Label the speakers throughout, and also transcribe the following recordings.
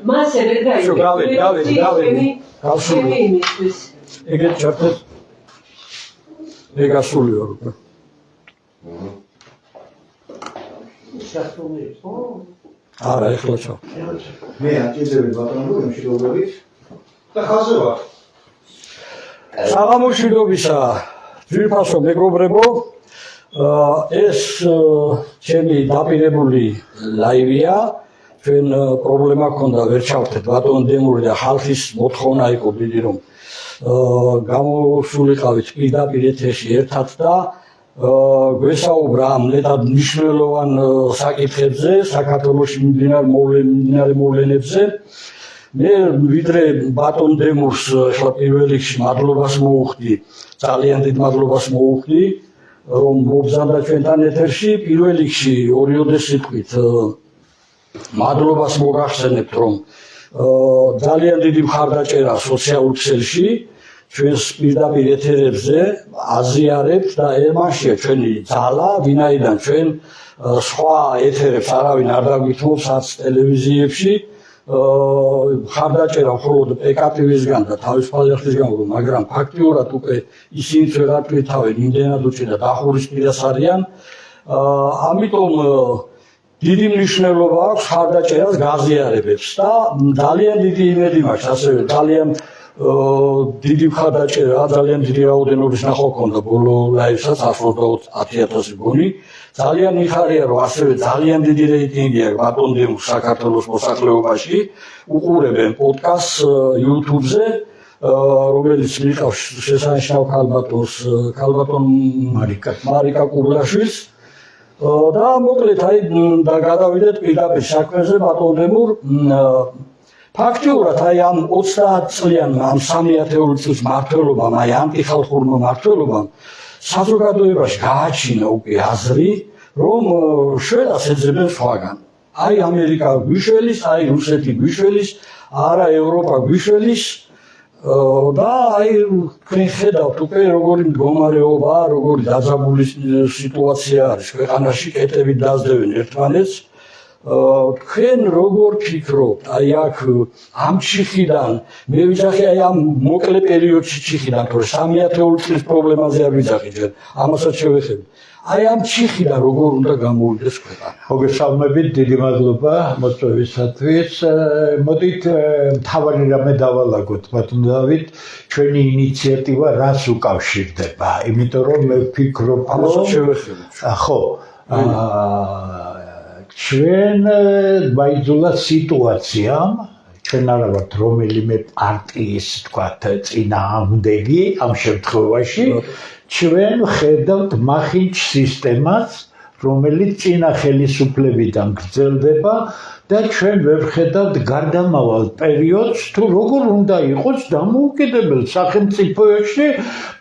Speaker 1: მას
Speaker 2: ეგეთ ჩართეთ ეგასულიო უკვე არა ეხლა ჩავ
Speaker 3: მე აკეთებ ბატონო მშვიდობით და ხაზე ვარ
Speaker 2: საღამოშვიდობისა ძვირფასო მეგობრებო ეს ჩემი დაპირებული ლაივია ჩვენ პრობლემა ქონდა ვერ ჩავთეთ ბატონ დემური და ხალხის მოთხოვნა იყო დიდი რომ გამოსულიყავით პირდაპირ ეთერში ერთად და გვესაუბრა ამ მეტად მნიშვნელოვან საკითხებზე საქართველოში მიმდინარე მოვლენებზე მე ვიდრე ბატონ დემურს ახლა პირველ რიგში მადლობას მოუხდი ძალიან დიდ მადლობას მოუხდი რომ მობრძანდა ჩვენთან ეთერში პირველ რიგში ორიოდე სიტყვით მადლობას მოგახსენებთ რომ ძალიან დიდი მხარდაჭერა სოციალურ ქსელში ჩვენს პირდაპირ ეთერებზე აზიარებთ და ემაშია ჩვენი ძალა ვინაიდან ჩვენ სხვა ეთერებს არავინ არ დაგვითმობს არც ტელევიზიებში მხარდაჭერა მხოლოდ PKTV-სგან და თავისუფალი ხალხისგან მაგრამ ფაქტიურად უკვე ისინიც ვეღარ თვითავენ იმდენად უჭი და დახურისპირას არიან ამიტომ დიდი მნიშვნელობა აქვს მხარდაჭერას გაზიარებებს და ძალიან დიდი იმედი მაქვს ასევე ძალიან დიდი მხარდაჭერა ძალიან დიდი რაოდენობის ნახვა ქონდა ბოლო ლაივსაც 120,000 გონი ძალიან მიხარია რომ ასევე ძალიან დიდი რეიტინგი აქვს ბატონ დემურს საქართველოს მოსახლეობაში უყურებენ პოდკასტს YouTube-ზე რომელიც მიყავს შესანიშნავ ქალბატონ მარიკა კურლაშვილს და მოკლედ აი და გადავიდეთ პირდაპირ საქმეზე ბატონ დემურ ფაქტიურად აი ამ 30 წლიან ამ 3 წლის მმართველობამ აი ანტიხალხურმა მმართველობამ საზოგადოებაში გააჩინა უკვე აზრი რომ შველას ეძებენ სხვაგან აი ამერიკა გვიშველის აი რუსეთი გვიშველის არა ევროპა გვიშველის და აი თქვენ ხედავთ უკვე როგორი მდგომარეობაა როგორი დაძაბული სიტუაცია არის ქვეყანაში კეტებით დაძდევენ ერთმანეთს თქვენ როგორ ფიქრობთ აი აქ ამ ჩიხიდან მე ვიძახი აი ამ მოკლე პერიოდში ჩიხიდან თორე 3 წლის პრობლემაზე არ ვიძახი ჯერ ამასაც შევეხები აი ამ ჩიხიდან როგორ უნდა გამოვიდეს ქვეყანა
Speaker 4: მოგესალმებით დიდი მადლობა მოწვევისათვის მოდით მთავარი რამე დავალაგოთ ბატონ დავით ჩვენი ინიციატივა რას უკავშირდება იმიტომ რომ მე ვფიქრობ
Speaker 2: ამასაც შევეხები
Speaker 4: ხო ჩვენ ბაიძულა სიტუაციამ ჩვენ არა ვართ რომელიმე პარტიის თქვათ წინააღმდეგი ამ შემთხვევაში ჩვენ ხედავთ მახინჯ სისტემას რომელიც წინა ხელისუფლებიდან გრძელდება და ჩვენ ვერ ხედავთ გარდამავალ პერიოდს თუ როგორ უნდა იყოს დამოუკიდებელ სახელმწიფოში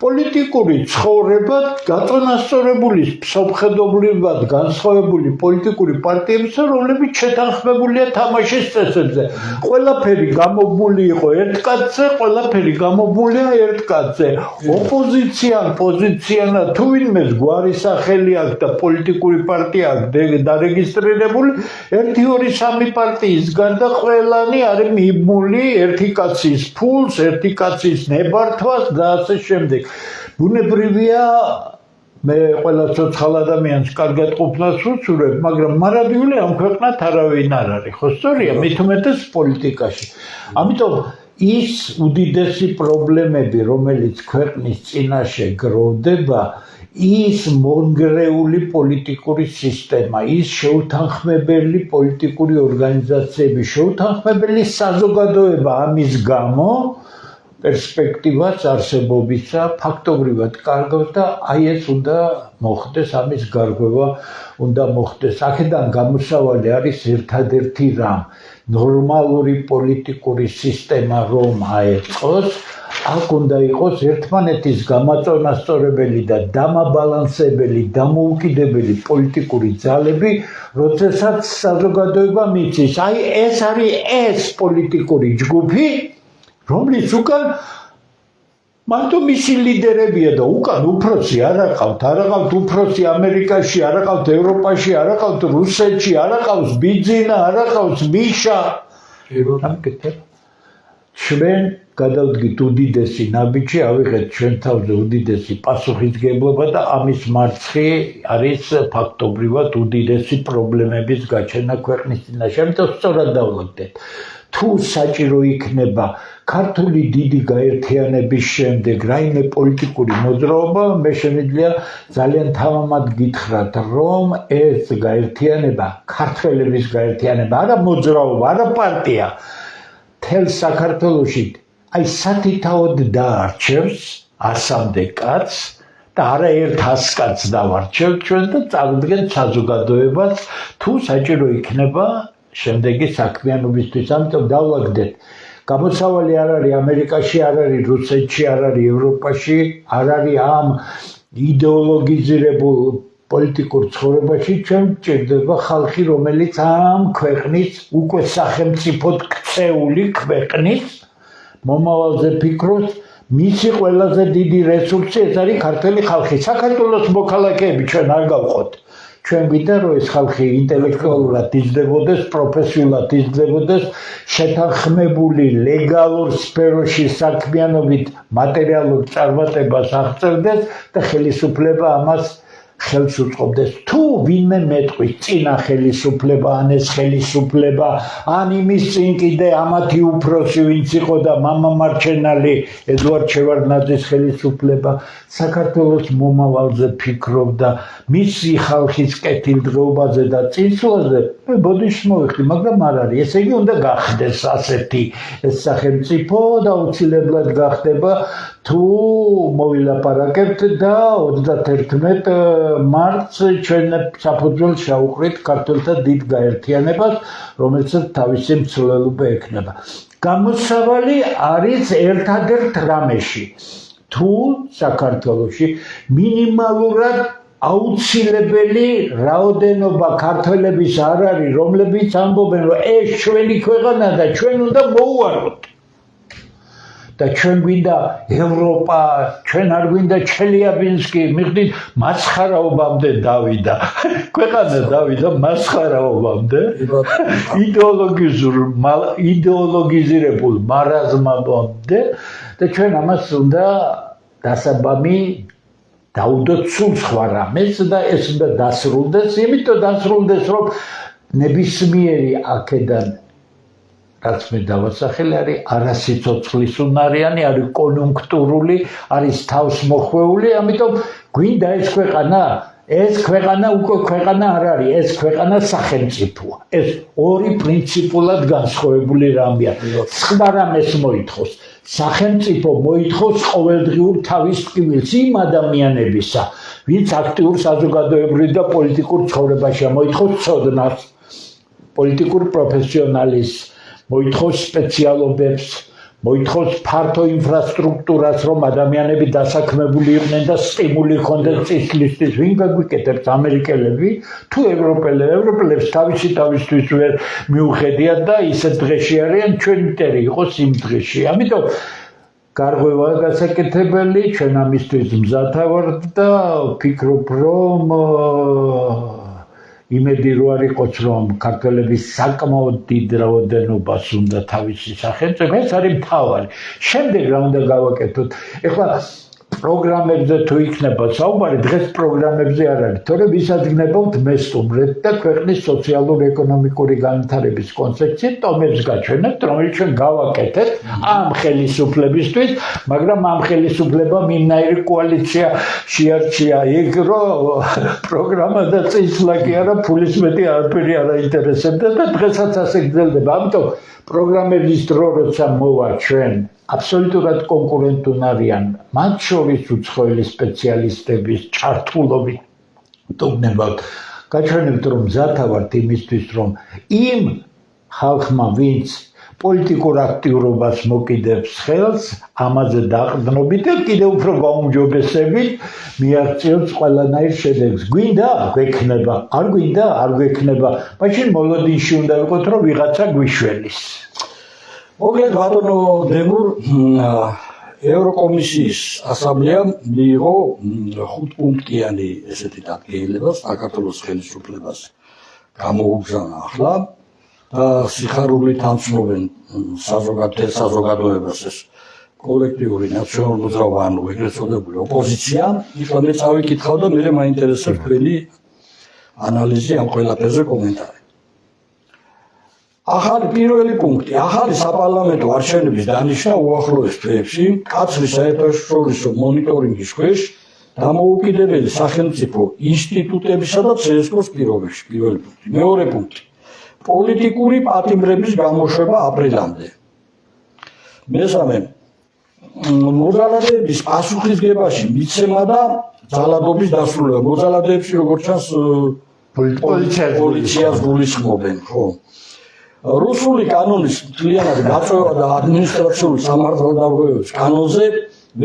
Speaker 4: პოლიტიკური ცხოვრება გაწონასწორებული სამხედროებრივად განსხვავებული პოლიტიკური პარტიებისა რომლებიც შეთანხმებულია თამაშის წესებზე ყველაფერი გამობული იყო ერთ კაცზე ყველაფერი გამობულია ერთ კაცზე ოპოზიციამ პოზიციანა თუ ვინმეს გვარი სახელი აქვს და პოლიტიკური პარტია აქვს დარეგისტრირებული 1-2-3 პარტიის გარდა ყველანი არის მიბმული ერთი კაცის ფულს, ერთი კაცის ნებართვას და ასე შემდეგ. ბუნებრივია მე ყველა ცოცხალ ადამიანს კარგად ყოფნას ვუწურებ, მაგრამ მარადიული ამ ქვეყნად არავინ არ არის. ხო სწორია, მით უმეტეს პოლიტიკაში. ამიტომ ის უდიდესი პრობლემები, რომელიც ქვეყნის წინაშე გროვდება, ის მონგრეული პოლიტიკური სისტემა, ის შეუთანხმებელი პოლიტიკური ორგანიზაციები, შეუთანხმებელი საზოგადოება ამის გამო პერსპექტივას არსებობისა ფაქტობრივად კარგავს და აი ეს უნდა მოხდეს, ამის გარღვევა უნდა მოხდეს. აქედან გამოსავალი არის ერთადერთი რამ, ნორმალური პოლიტიკური სისტემა რომ აეწყოს, აქ უნდა იყოს ერთმანეთის გამაწონასწორებელი და დამაბალანსებელი, დამოუკიდებელი პოლიტიკური ძალები, როდესაც საზოგადოება მიცის. აი ეს არის ეს პოლიტიკური ჯგუფი, რომლის უკან მარტო მისი ლიდერებია და უკან უფროსი არ აყავთ უფროსი ამერიკაში, არ აყავთ ევროპაში, არ აყავთ რუსეთში, არ აყავს ბიძინა, არ აყავს მიშა. ამკეთებ ჩვენ გადავდგით უდიდესი ნაბიჯი, ავიღეთ ჩვენ თავზე უდიდესი პასუხისგებლობა და ამის მარცხი არის ფაქტობრივად უდიდესი პრობლემების გაჩენა ქვეყნის წინაშე. ამიტომ სწორად დავлогდეთ. თუ საჭირო იქნება ქართული დიდი გაერთიანების შემდეგ რაიმე პოლიტიკური მოძრაობა, მე შემიძლია ძალიან თამამად გითხრათ, რომ ეს გაერთიანება, ქართველების გაერთიანება, არა მოძრაობა, არა პარტია, თელ საქართველოში აი სათითაოდ დაარჩევს 100-მდე კაცს და არა ერთ 100 კაცს დავარჩევთ ჩვენ და წავიდგენთ საზოგადოებას თუ საჭირო იქნება შემდეგი საქმიანობისთვის. ამიტომ დავлогდეთ. გამოსავალი არ არის ამერიკაში, არ არის რუსეთში, არ არის ევროპაში, არ არის ამ იდეოლოგიზირებულ პოლიტიკურ ცხოვრებაში. ჩვენ გვჭირდება ხალხი, რომელიც ამ ქვეყნის უკვე სახელმწიფოდ ქცეული ქვეყნის მომავალზე ფიქრობს. მისი ყველაზე დიდი რესურსი ეს არის ქართული ხალხი. საქართველოს მოქალაქეები ჩვენ არ გავყოთ. ჩვენ გვინდა რომ ეს ხალხი ინტელექტუალურად იზრდებოდეს, პროფესიულად იზრდებოდეს, შეთანხმებული ლეგალურ სფეროში საქმიანობით მატერიალურ წარმატებას აღწევდეს და ხელისუფლება ამას ხელს უწყობდეს. თუ ვინმე მეტყვის წინა ხელისუფლება, ან ეს ხელისუფლება, ან იმის წინ კიდე ამათი უფროსი ვინც იყო და მამამარჩენალი ედუარდ შევარდნაძის ხელისუფლება საქართველოს მომავალზე ფიქრობდა, მისი ხალხის კეთილდღეობაზე და წინსვლაზე, ბოდიშს მოვიხდი, მაგრამ არ არის. ესე იგი უნდა გახდეს ასეთი სახელმწიფო და აუცილებლად გახდება თუ მოვილაპარაკებთ და 31 მარტს ჩვენ საფუძველს შევუყრით ქართველთა დიდ გაერთიანებას, რომელსაც თავისი მცველობა ექნება. გამოსავალი არის ერთადერთ რამეში. თუ საქართველოში მინიმალურად აუცილებელი რაოდენობა ქართველების არ არის, რომლებიც ამბობენ, რომ ეს ჩვენი ქვეყანა და ჩვენ უნდა მოუაროთ. და ჩვენ გვინდა ევროპა, ჩვენ არ გვინდა ჩელიაბინსკი, მიხდით მასხარაობამდე დავიდა. ქვეყანა დავიდა მასხარაობამდე. იდეოლოგიზირებულ მარაზმამდე და ჩვენ ამას უნდა დასაბამი დაუდოთ სულ სხვა რამეს და ეს უნდა დასრულდეს, იმიტომ დასრულდეს, რომ ნებისმიერი აქედან რაც მე დავასახელე არის არასიცოცხლის უნარიანი, არის კონიუნქტურული, არის თავსმოხვეული, ამიტომ გვინდა ეს ქვეყანა, ეს ქვეყანა უკვე ქვეყანა არ არის, ეს ქვეყანა სახელმწიფოა. ეს ორი პრინციპულად განსხვავებული რამეა. სხვა რამეს მოითხოვს. სახელმწიფო მოითხოვს ყოველდღიურ თავის ტკივილს იმ ადამიანებისა, ვინც აქტიურ საზოგადოებრივ და პოლიტიკურ ცხოვრებაშია, მოითხოვს ცოდნას, პოლიტიკურ პროფესიონალიზმს, მოითხოვს სპეციალობებს, მოითხოვს ფართო ინფრასტრუქტურას, რომ ადამიანები დასაქმებული იყვნენ და სტიმული ჰქონდეს წისვლისთვის. ვინ გაგვიკეთებს ამერიკელები თუ ევროპელებს თავისთვის ვერ მიუხედიათ და ისეთ დღეში არიან, ჩვენ მტერი იყოს იმ დღეში. ამიტომ გარღვევა გასაკეთებელი, ჩვენ ამისთვის მზათა ვართ და ვფიქრობ, რომ იმედი რო არ იყოს, რომ ქართველების საკმაოდ დიდ რაოდენობას უნდა თავისი სახელმწიფო, ეს არის მთავარი. შემდეგ რა უნდა გავაკეთოთ? ეხლა პროგრამებზე თუ იქნება საუბარი, დღეს პროგრამებზე არ არის, თორემ ვისაძგნებავთ მე სტუმრეთ და ქვეყნის სოციალურ-ეკონომიკური განვითარების კონცეფციით ტომებს გაჩვენებთ, რომელიც ჩვენ გავაკეთეთ ამ ხელისუფლებისთვის, მაგრამ ამ ხელისუფლებამ იმნაირი კოალიცია შეარჩია იქ, რომ პროგრამა და წინსვლა კი არა, ფულის მეტი არაფერი არ აინტერესებდა და დღესაც ასე გრძელდება. ამიტომ პროგრამების დრო როცა მოვა ჩვენ აბსოლუტურად კონკურენტუნ არიან მათ შორის უცხოელი სპეციალისტების ჩართულობით ვტყნებავთ, გაჩვენებთ, რომ მზათა ვართ იმისთვის, რომ იმ ხალხმა, ვინც პოლიტიკურ აქტიურობას მოკიდებს ხელს, ამაზე დაყრდნობით და კიდევ უფრო გაუმჯობესებით მიაღწიოს ყველანაირ შედეგს. გვინდა, გვექნება, არ გვინდა, არ გვექნება, მაშინ მოლოდინში უნდა ვიყოთ, რომ ვიღაცა გვიშველის.
Speaker 2: მოკლედ ბატონო დებურ, ევროკომისიის ასამბლეამ მიიღო 5 პუნქტიანი ესეთი დადგენილება საქართველოს ხელისუფლებას გამოუგზავნა ახლა სიხარულით ამცნობენ საზოგადოებას ეს კოლექტიური ნაციონალური მოძრაობა, ანუ ეგრეთ წოდებული ოპოზიცია. ეხლა მე წავიკითხავ და მე მაინტერესებს თქვენი ანალიზი ამ ყველაფერზე კომენტარი. ახალი პირველი პუნქტი, ახალი საპარლამენტო არჩევნების დანიშნა უახლოეს თვეებში კაცრის საერთაშორისო მონიტორინგის ქვეშ დამოუკიდებელი სახელმწიფო ინსტიტუტებისა და CSKO-ს პირობებში. პირველი პუნქტი. მეორე პუნქტი. პოლიტიკური პატიმრების გამოშვება აპრილამდე. მესამე. მოძალადეების პასუხისგებაში მიცემა და ძალადობის დასრულება. მოძალადეებში როგორც ჩანს პოლიციას გულისხმობენ, ხო? რუსული კანონის მთლიანად გაწევა და ადმინისტრაციული სამართალდამცავების კანონზე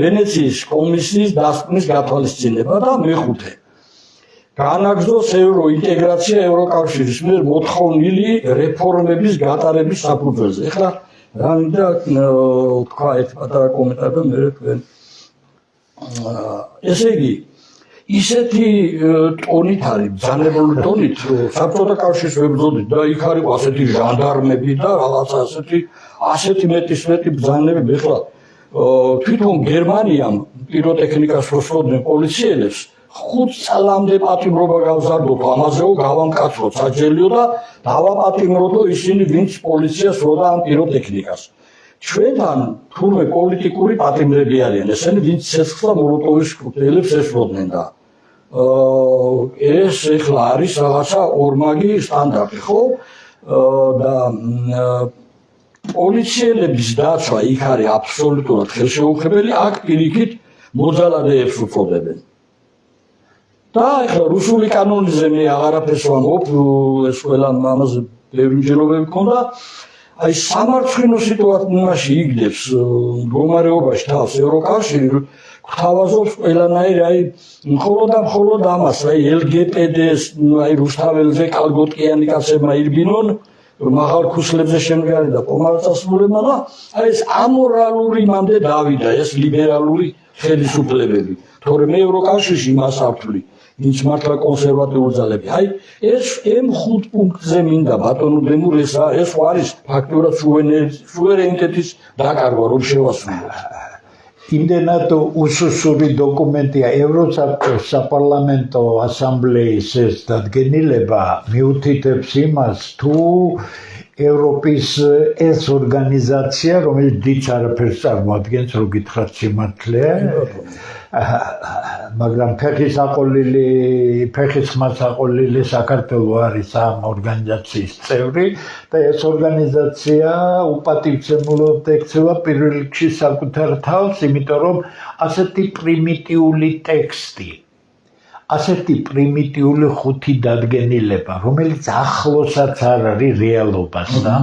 Speaker 2: ვენეციის კომისიის დასკვნის გათვალისწინება და მეხუთე. განაგრძოს ევროინტეგრაცია ევროკავშირის მიერ მოთხოვნილი რეფორმების გატარების საფუძველზე. ეხლა რა მინდა თქვა ერთ პატარა კომენტარი და მე თქვენ ესე იგი ისეთი ტონით არის, ბრძანებული ტონით, საბჭოთა კავშირს ვებრძოდით და იქ არის ასეთი ჟანდარმები და რაღაცა ასეთი მეტი ბრძანებები. ეხლა თვითონ გერმანიამ პიროტექნიკას როსლოდნენ პოლიციელებს 5 წლამდე პატიმრობა გავზარდოთ, ამაზეო გავამკაცროთ საჯელიო და დავაპატიმროთო ისინი, ვინც პოლიციას როდა ამ პიროტექნიკას. ჩვენთან თურმე პოლიტიკური პატიმრები არიან, ესენი ვინც ცეცხლს და მოლოტოვის კოქტეილებს ეშროდნენ და ეს ეხლა არის რაღაცა ორმაგი სტანდარტი, ხო? და პოლიციელების დაცვა იქ არის აბსოლუტურად ხელშეუხებელი, აქ პირიქით მოძალადეებს უწოდებენ. და ეხლა რუსული კანონიზე მე აღარაფერს ვამბობ, ეს ყველა ამაზე ბევრი მსჯელობები მქონდა. აი სამარცხინო სიტუაციაში იგდებს მდგომარეობაში თავს ევროკავშირი, გვთავაზობს ყველანაირ აი მხოლოდ ამას, აი LGBT-ს, აი რუსთაველზე კალგოტკიანი კაცებმა ირბინონ, მაღალ ქუსლებზე შემდგარი და პომარწასულებმა და აი ეს ამორალური მამდე დავიდა ეს ლიბერალური ხელისუფლებები. თორემ მე ევროკავშირში იმას ავთვლი, ვინც მართლა კონსერვატიული ძალები. აი ეს M5 პუნქტზე მინდა ბატონო დემურ ეს არის ფაქტურად სუვერენიტეტის დაკარგვა რომ შევასრულოთ.
Speaker 4: იმდენად უსუსური დოკუმენტია ევროსაბჭოს საპარლამენტო ასამბლეის ეს დადგენილება მიუთითებს იმას თუ ევროპის ეს ორგანიზაცია რომელიც დიდ არაფერს წარმოადგენს რო გითხრათ სიმართლე მაგრამ ფეხის ხმასაყოლილი საქართველო არის ამ ორგანიზაციის წევრი და ეს ორგანიზაცია უპატივცემულოდ ექცევა პირველ რიგში საკუთარ თავს, იმიტომ რომ ასეთი პრიმიტიული ტექსტი, ასეთი პრიმიტიული ხუთი დადგენილება, რომელიც ახლოსაც არ არის რეალობასთან,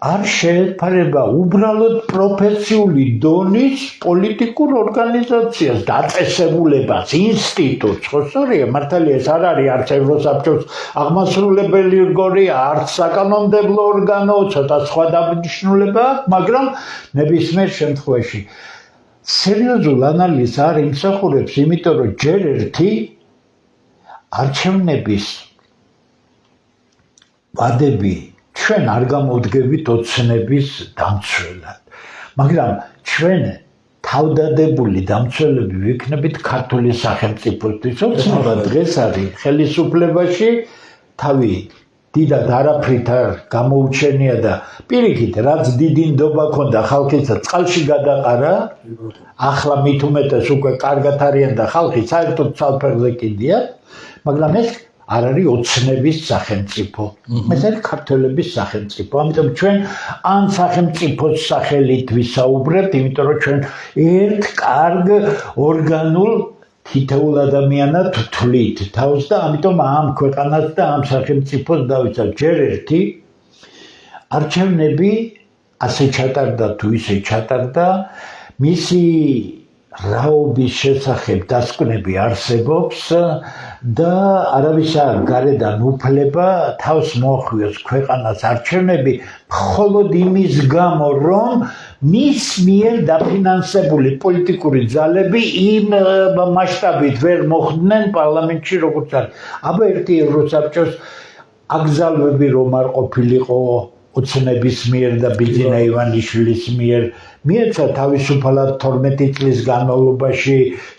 Speaker 4: არ შეეფარება უბრალოდ პროფესიული დონის პოლიტიკურ ორგანიზაციას, დაწესებულებას, ინსტიტუტს, ხო სწორია, მართალია ეს არ არის არც ევროსაბჭოს აღმასრულებელი ორგანო, არც საკანონმდებლო ორგანო, ცოტა სხვა დანიშნულება, მაგრამ ნებისმიერ შემთხვევაში სერიოზულ ანალიზს არ იმსახურებს, იმიტომ რომ ჯერ ერთი არჩევნების ვადები ჩვენ არ გამოვდგებით ოცნების დამცველად, მაგრამ ჩვენ თავდადებული დამცველები ვიქნებით ქართული სახელმწიფოსთვის. ოცნება დღეს არის ხელისუფლებაში თავი დიდად არაფრით არ გამოუჩენია და პირიქით რაც დიდი ნდობა ქონდა ხალხისა წყალში გადაყარა, ახლა მით უმეტეს უკვე კარგად არიან და ხალხი საერთოდ ცალფერზე კიდიათ, მაგრამ ეს არ არის ოცნების სახელმწიფო. ეს არის ქართველების სახელმწიფო. ამიტომ ჩვენ ამ სახელმწიფოს სახელით ვისაუბრებთ, იმიტომ რომ ჩვენ ერთ კარგ ორგანულ თითოეულ ადამიანად თვლით თავს და ამიტომ ამ ქვეყანას და ამ სახელმწიფოს დავიცავთ. ჯერ ერთი არჩევნები ასე ჩატარდა თუ ისე ჩატარდა, მისი რაობის შესახებ დასკვნები არსებობს და არავის არ გარედან უფლება თავს მოხვიოს ქვეყანას არჩევნები მხოლოდ იმის გამო, რომ მის მიერ დაფინანსებული პოლიტიკური ძალები იმ მასშტაბით ვერ მოხვდნენ პარლამენტში როგორც არის. აბა ერთი ევროსაბჭოს აკრძალვები რომ არ ყოფილიყო ოცნების მიერ და ბიძინა ივანიშვილის მიერ მიეცა თავისუფალად 12 წლის განმავლობაში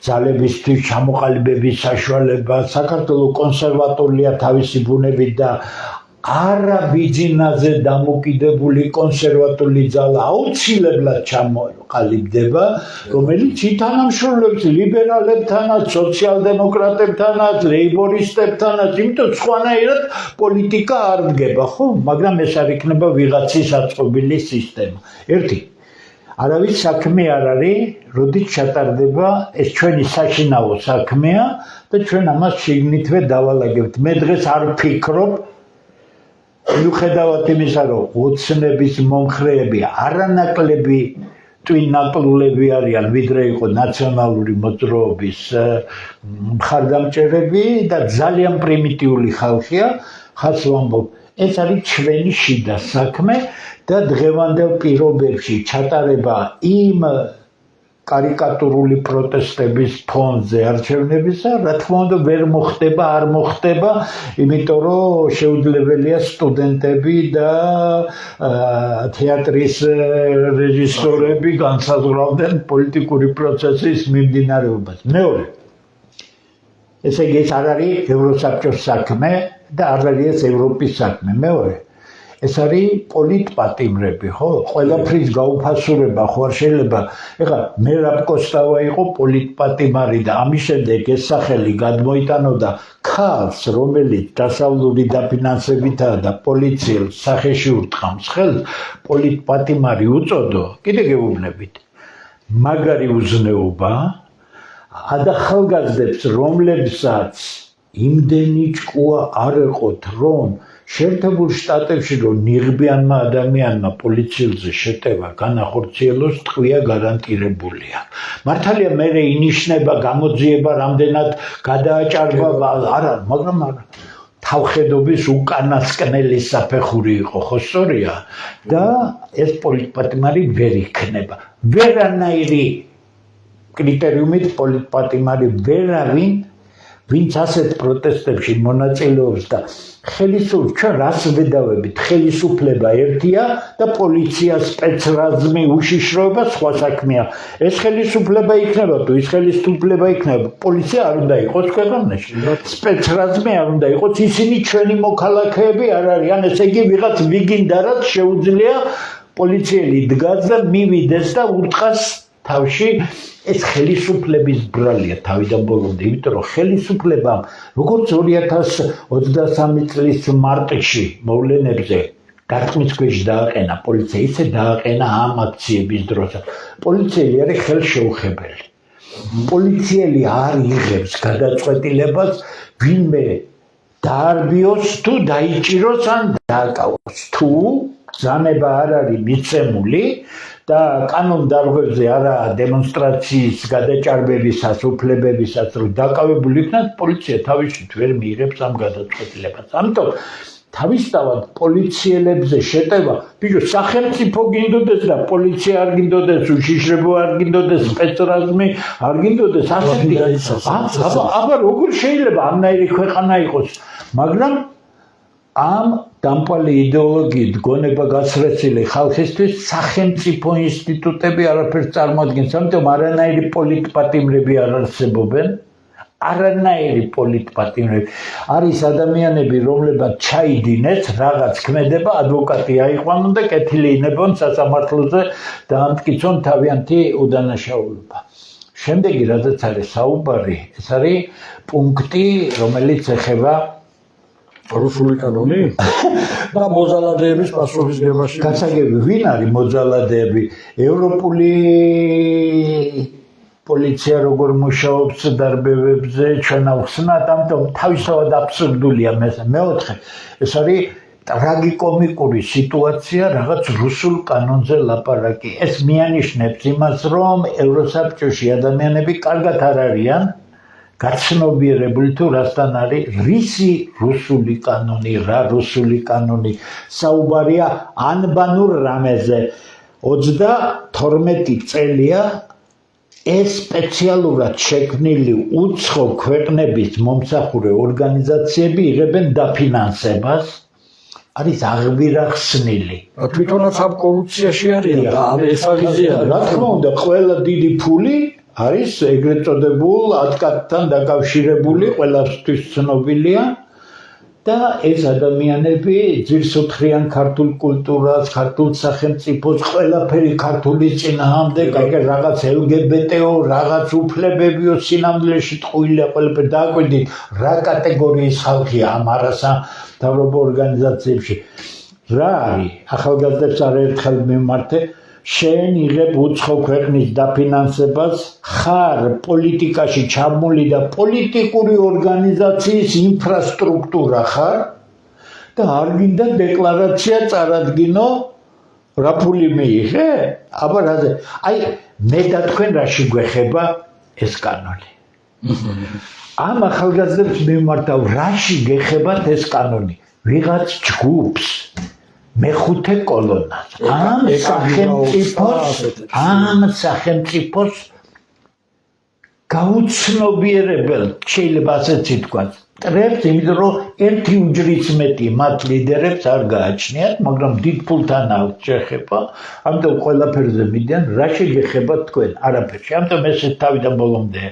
Speaker 4: ძალებისთვის ჩამოყალიბების საშუალება საქართველოს კონსერვატორია თავისი ბუნებით და არა ბიძინაზე დამოკიდებული კონსერვატული ძალა აუცილებლად ჩამოყალიბდება, რომელიც ითანამშრომლებს ლიბერალებთანაც, სოციალ-დემოკრატებთანაც, ლეიბორისტებთანაც, იმიტომ სხვანაირად პოლიტიკა არ დგება, ხო? მაგრამ ეს არ იქნება ვიღაცის აწყობილი სისტემა. ერთი არავის საქმე არ არის, როდით ჩატარდება ეს ჩვენი საშინაო საქმეა და ჩვენ ამას შიგნითვე დავალაგებთ. მე დღეს არ ვფიქრობ მიუხედავად იმისა, რომ ოცნების მომხრეები არანაკლები ტვინაკლულები არიან, ვიდრე იყო ნაციონალური მოძრაობის მხარდამჭერები და ძალიან პრიმიტიული ხალხია, ხაც ვამბობ, ეს არის ჩვენი შიდა საქმე და დღევანდელ პირობებში ჩატარება იმ კარიკატურული პროტესტების ფონზე არჩევნებისა, რა თქმა უნდა, ვერ მოხდება, არ მოხდება, იმიტომ რომ შეუძლებელია სტუდენტები და თეატრის რეჟისორები განსაზღვრავდნენ პოლიტიკური პროცესის მიმდინარეობას. მეორე, ესე იგი, ეს არ არის ევროსაბჭოს საქმე და არ არის ეს ევროპის საქმე. მეორე, ეს არის პოლიტპატიმრები, ხო? ყველაფრის გაუფასურება ხო არ შეიძლება. ეხლა მერაბ კოსტავა იყო პოლიტპატიმარი და ამის შემდეგ ეს სახელი გადმოიტანოდა ქალს, რომელიც დასავლური დაფინანსებითაა და პოლიციელს სახეში ურტყამს ხელს, პოლიტპატიმარი უწოდო. კიდე გეუბნებით. მაგარი უზნეობა ახალგაზრდებს, რომლებსაც იმდენი ჭკუა არ ეყოთ, რომ შეერთებულ შტატებში რომ ნიღბიანმა ადამიანმა პოლიციელზე შეტევა განახორციელოს, ტყვია გარანტირებულია. მართალია მე ინიშნება, გამოძიება, რამდენად გადააჭარბა, არა, მაგრამ არა. თავხედობის უკანასკნელი საფეხური იყო, ხო სწორია? და ეს პოლიტპატიმარი ვერ იქნება. ვერანაირი კრიტერიუმით პოლიტპატიმარი ვერავინ ვინც ასეთ პროტესტებში მონაწილეობს და ჩვენ რას ვედავებით? ხელისუფლება ერთია და პოლიცია, სპეცრაზმი, უშიშროება სხვა საქმეა. ეს ხელისუფლება იქნება თუ ის ხელისუფლება იქნება, პოლიცია არ უნდა იყოს ქვეყანაში. სპეცრაზმი არ უნდა იყოს, ისინი ჩვენი მოქალაქეები არ არიან. ესე იგი ვიღაც ვიგინდა რაც შეუძლია პოლიციელი დგას და მივიდეს და ურტყას თავში. ეს ხელისუფლების ბრალია თავიდან ბოლომდე, იმიტომ რომ ხელისუფლებამ როგორც 2023 წლის მარტში მოვლენებზე დარტყმის ქვეშ დააყენა პოლიცია, ისე დააყენა ამ აქციების დროს. პოლიციელი არის ხელშეუხებელი. პოლიციელი არ იღებს გადაწყვეტილებას ვინმე დაარბიოს თუ დაიჭიროს ან დააკავოს. თუ ბრძანება არ არის მიცემული და კანონდარღვევზე არა დემონსტრაციის გადაჭარბებისას, უფლებებისას რომ დაკავებული იქნას, პოლიცია თავისით ვერ მიიღებს ამ გადაწყვეტილებას. ამიტომ თავისთავად პოლიციელებზე შეტევა, ბიჭო, სახელმწიფო გინდოდეს და პოლიცია არ გინდოდეს, უშიშრებო არ გინდოდეს, სპეცრაზმი არ გინდოდეს, ასეთი. აბა როგორ შეიძლება ამნაირი ქვეყანა იყოს, მაგრამ ამ დამპალი იდეოლოგიით გონება გასრეცილი ხალხისთვის სახელმწიფო ინსტიტუტები არაფერს წარმოადგენს, ამიტომ არანაირი პოლიტპატიმრები არ არსებობენ. არანაირი პოლიტპატიმრები. არის ადამიანები, რომლებმაც ჩაიდინეს, რაღაც ქმედება, ადვოკატი აიყვანონ და კეთილი ინებონ სასამართლოზე და ამტკიცონ თავიანთი უდანაშაულობა. შემდეგი რადგან არის საუბარი, ეს არის პუნქტი, რომელიც ეხება
Speaker 2: რუსული კანონი და მოძალადეების პასუხისმგებაში.
Speaker 4: გასაგები, ვინ არის მოძალადეები? ევროპული პოლიცია როგორ მუშაობს დარბევებზე, ჩვენ ავხსნათ, ამიტომ თავისთავად აბსურდულია მეოთხე. ეს არის ტრაგიკომიკური სიტუაცია, რაღაც რუსულ კანონზე ლაპარაკი. ეს მიანიშნებს იმას, რომ ევროსაბჭოში ადამიანები კარგად არ არიან გაცნობიერებული თუ რასთან არის რისი რუსული კანონი, რა რუსული კანონი. საუბარია ანბანურ რამეზე. 32 წელია ეს სპეციალურად შექმნილი უცხო ქვეყნების მომსახურე ორგანიზაციები იღებენ დაფინანსებას არის აღვირახსნილი
Speaker 2: თვითონაც ამ კორუფციაში არიან და ეს აღიზიანებს.
Speaker 4: რა თქმა უნდა ყველა დიდი ფული არის ეგრეთ წოდებულ ათკათთან დაკავშირებული ყველასთვის ცნობილია და ეს ადამიანები ძირს უთხრიან ქართულ კულტურას, ქართულ სახელმწიფოს, ყველაფერი ქართული წინააღმდეგ, რაღაც LGBT-ო, რაღაც უფლებებიო, სინამდვილეში ტყუილია ყველაფერი. დააკვირდით, რა კატეგორიის ხალხია ამ არასამთავრობო ორგანიზაციებში. რა არის? ახალგაზრდებს არაერთხელ მიმართე შენ იღებ უცხო ქვეყნის დაფინანსებას, ხარ პოლიტიკაში ჩამული და პოლიტიკური ორგანიზაციის ინფრასტრუქტურა ხარ და არ გინდა დეკლარაცია წარადგინო, რა ფული მიიღე? აბა რაზე? აი, მე და თქვენ რაში გვეხება ეს კანონი? ამ ახალგაზრდებს მიმართავ, რაში გეხებათ ეს კანონი? ვიღაც ჯგუფს მეხუთე კოლონას ამ სახელმწიფოს გაუცნობიერებელ შეიძლება ასეც ითქვას მტრებს, იმიტომ რომ ერთი უჯრის მეტი მათ ლიდერებს არ გააჩნიათ, მაგრამ დიდ ფულთან აქვს შეხება, ამიტომ ყველაფერზე მიდიან, რა შეგეხებათ თქვენ? არაფერში. ამიტომ ეს თავიდან ბოლომდე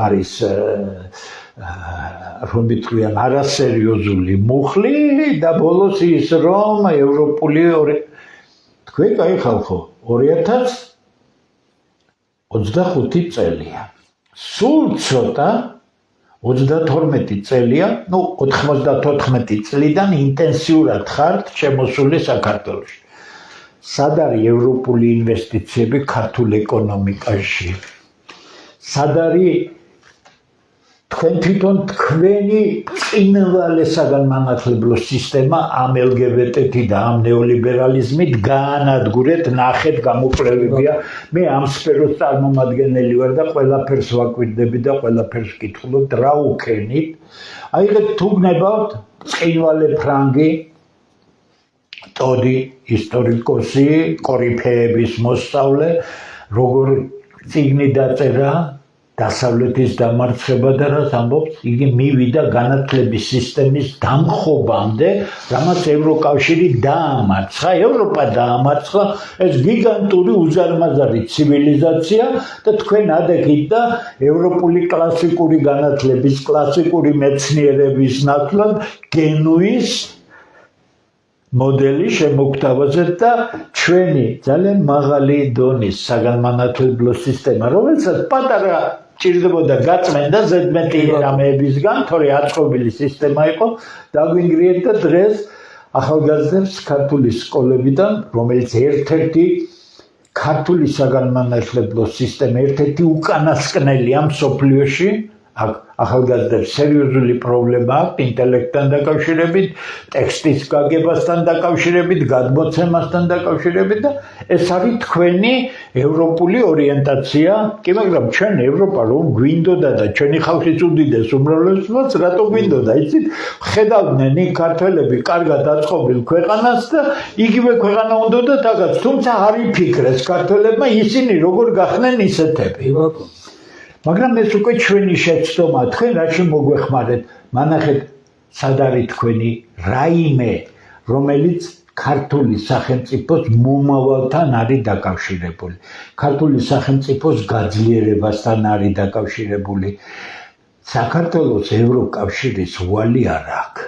Speaker 4: არის რომ ვიტყვიან არასერიოზული მუხლი და ბოლოს ის რომ ევროპული თქვენ კაი ხალხო 2025 წელია სულ ცოტა 32 წელია, 94 წლიდან ინტენსიურად ხართ შემოსული საქართველოში. სად არის ევროპული ინვესტიციები ქართულ ეკონომიკაში? სად არის თქვენ თვითონ თქვენი წინვალე საგანმანათლებლო სისტემა ამ LGBT-ით და ამ ნეოლიბერალიზმით გაანადგურეთ, ნახეთ გამოკვლევებია. მე ამ სფეროს წარმომადგენელი ვარ და ყველაფერს ვაკვირდები და ყველაფერს ვკითხულობ, რა უქენით. აიღეთ თუ გნებავთ წინვალე ფრანგი, ტოდი, ისტორიკოსი, კორიფეების მოსწავლე, როგორ წიგნი დაწერა დასავლეთის დამარცხება და რაც ამბობს, იგი მივიდა განათლების სისტემის დამხობამდე, რამაც ევროკავშირი დაამარცხა, ევროპა დაამარცხა, ეს გიგანტური უზარმაზარი ცივილიზაცია და თქვენ ადექით და ევროპული კლასიკური განათლების, კლასიკური მეცნიერების ნაცვლად გენუის მოდელი შემოგთავაზეთ და ჩვენი ძალიან მაღალი დონის საგანმანათლებლო სისტემა, რომელსაც პატარა ჭირდებოდა გაწმენდა ზედმეტი რამეებისგან, თორე აწყობილი სისტემა იყო, დაგვინგრიეთ და დღეს ახალგაზრდებს ქართული სკოლებიდან, რომელიც ერთ-ერთი ქართული საგანმანათლებლო სისტემა, ერთ-ერთი უკანასკნელია მსოფლიოში, ახალგაზრდებს სერიოზული პრობლემა აქვს ინტელექტთან დაკავშირებით, ტექსტის გაგებასთან დაკავშირებით, გადმოცემასთან დაკავშირებით და ეს არის თქვენი ევროპული ორიენტაცია. კი, მაგრამ ჩვენ ევროპა რომ გვინდოდა და ჩვენი ხალხის უდიდეს უმრავლესობას რატო გვინდოდა? იცით, ხედავდნენ იქ ქართველები კარგად აწყობილ ქვეყანას და იგივე ქვეყანა უნდოდათ აქაც, თუმცა არ იფიქრეს ქართველებმა ისინი როგორ გახდნენ ისეთები. მაგრამ ეს უკვე ჩვენი შეცდომა, თქვენ რაში მოგვეხმარეთ? მანახეთ, სად არის თქვენი რაიმე, რომელიც ქართული სახელმწიფოს მომავალთან არის დაკავშირებული, ქართული სახელმწიფოს გაძლიერებასთან არის დაკავშირებული. საქართველოს ევროკავშირის ვალი არ აქვს.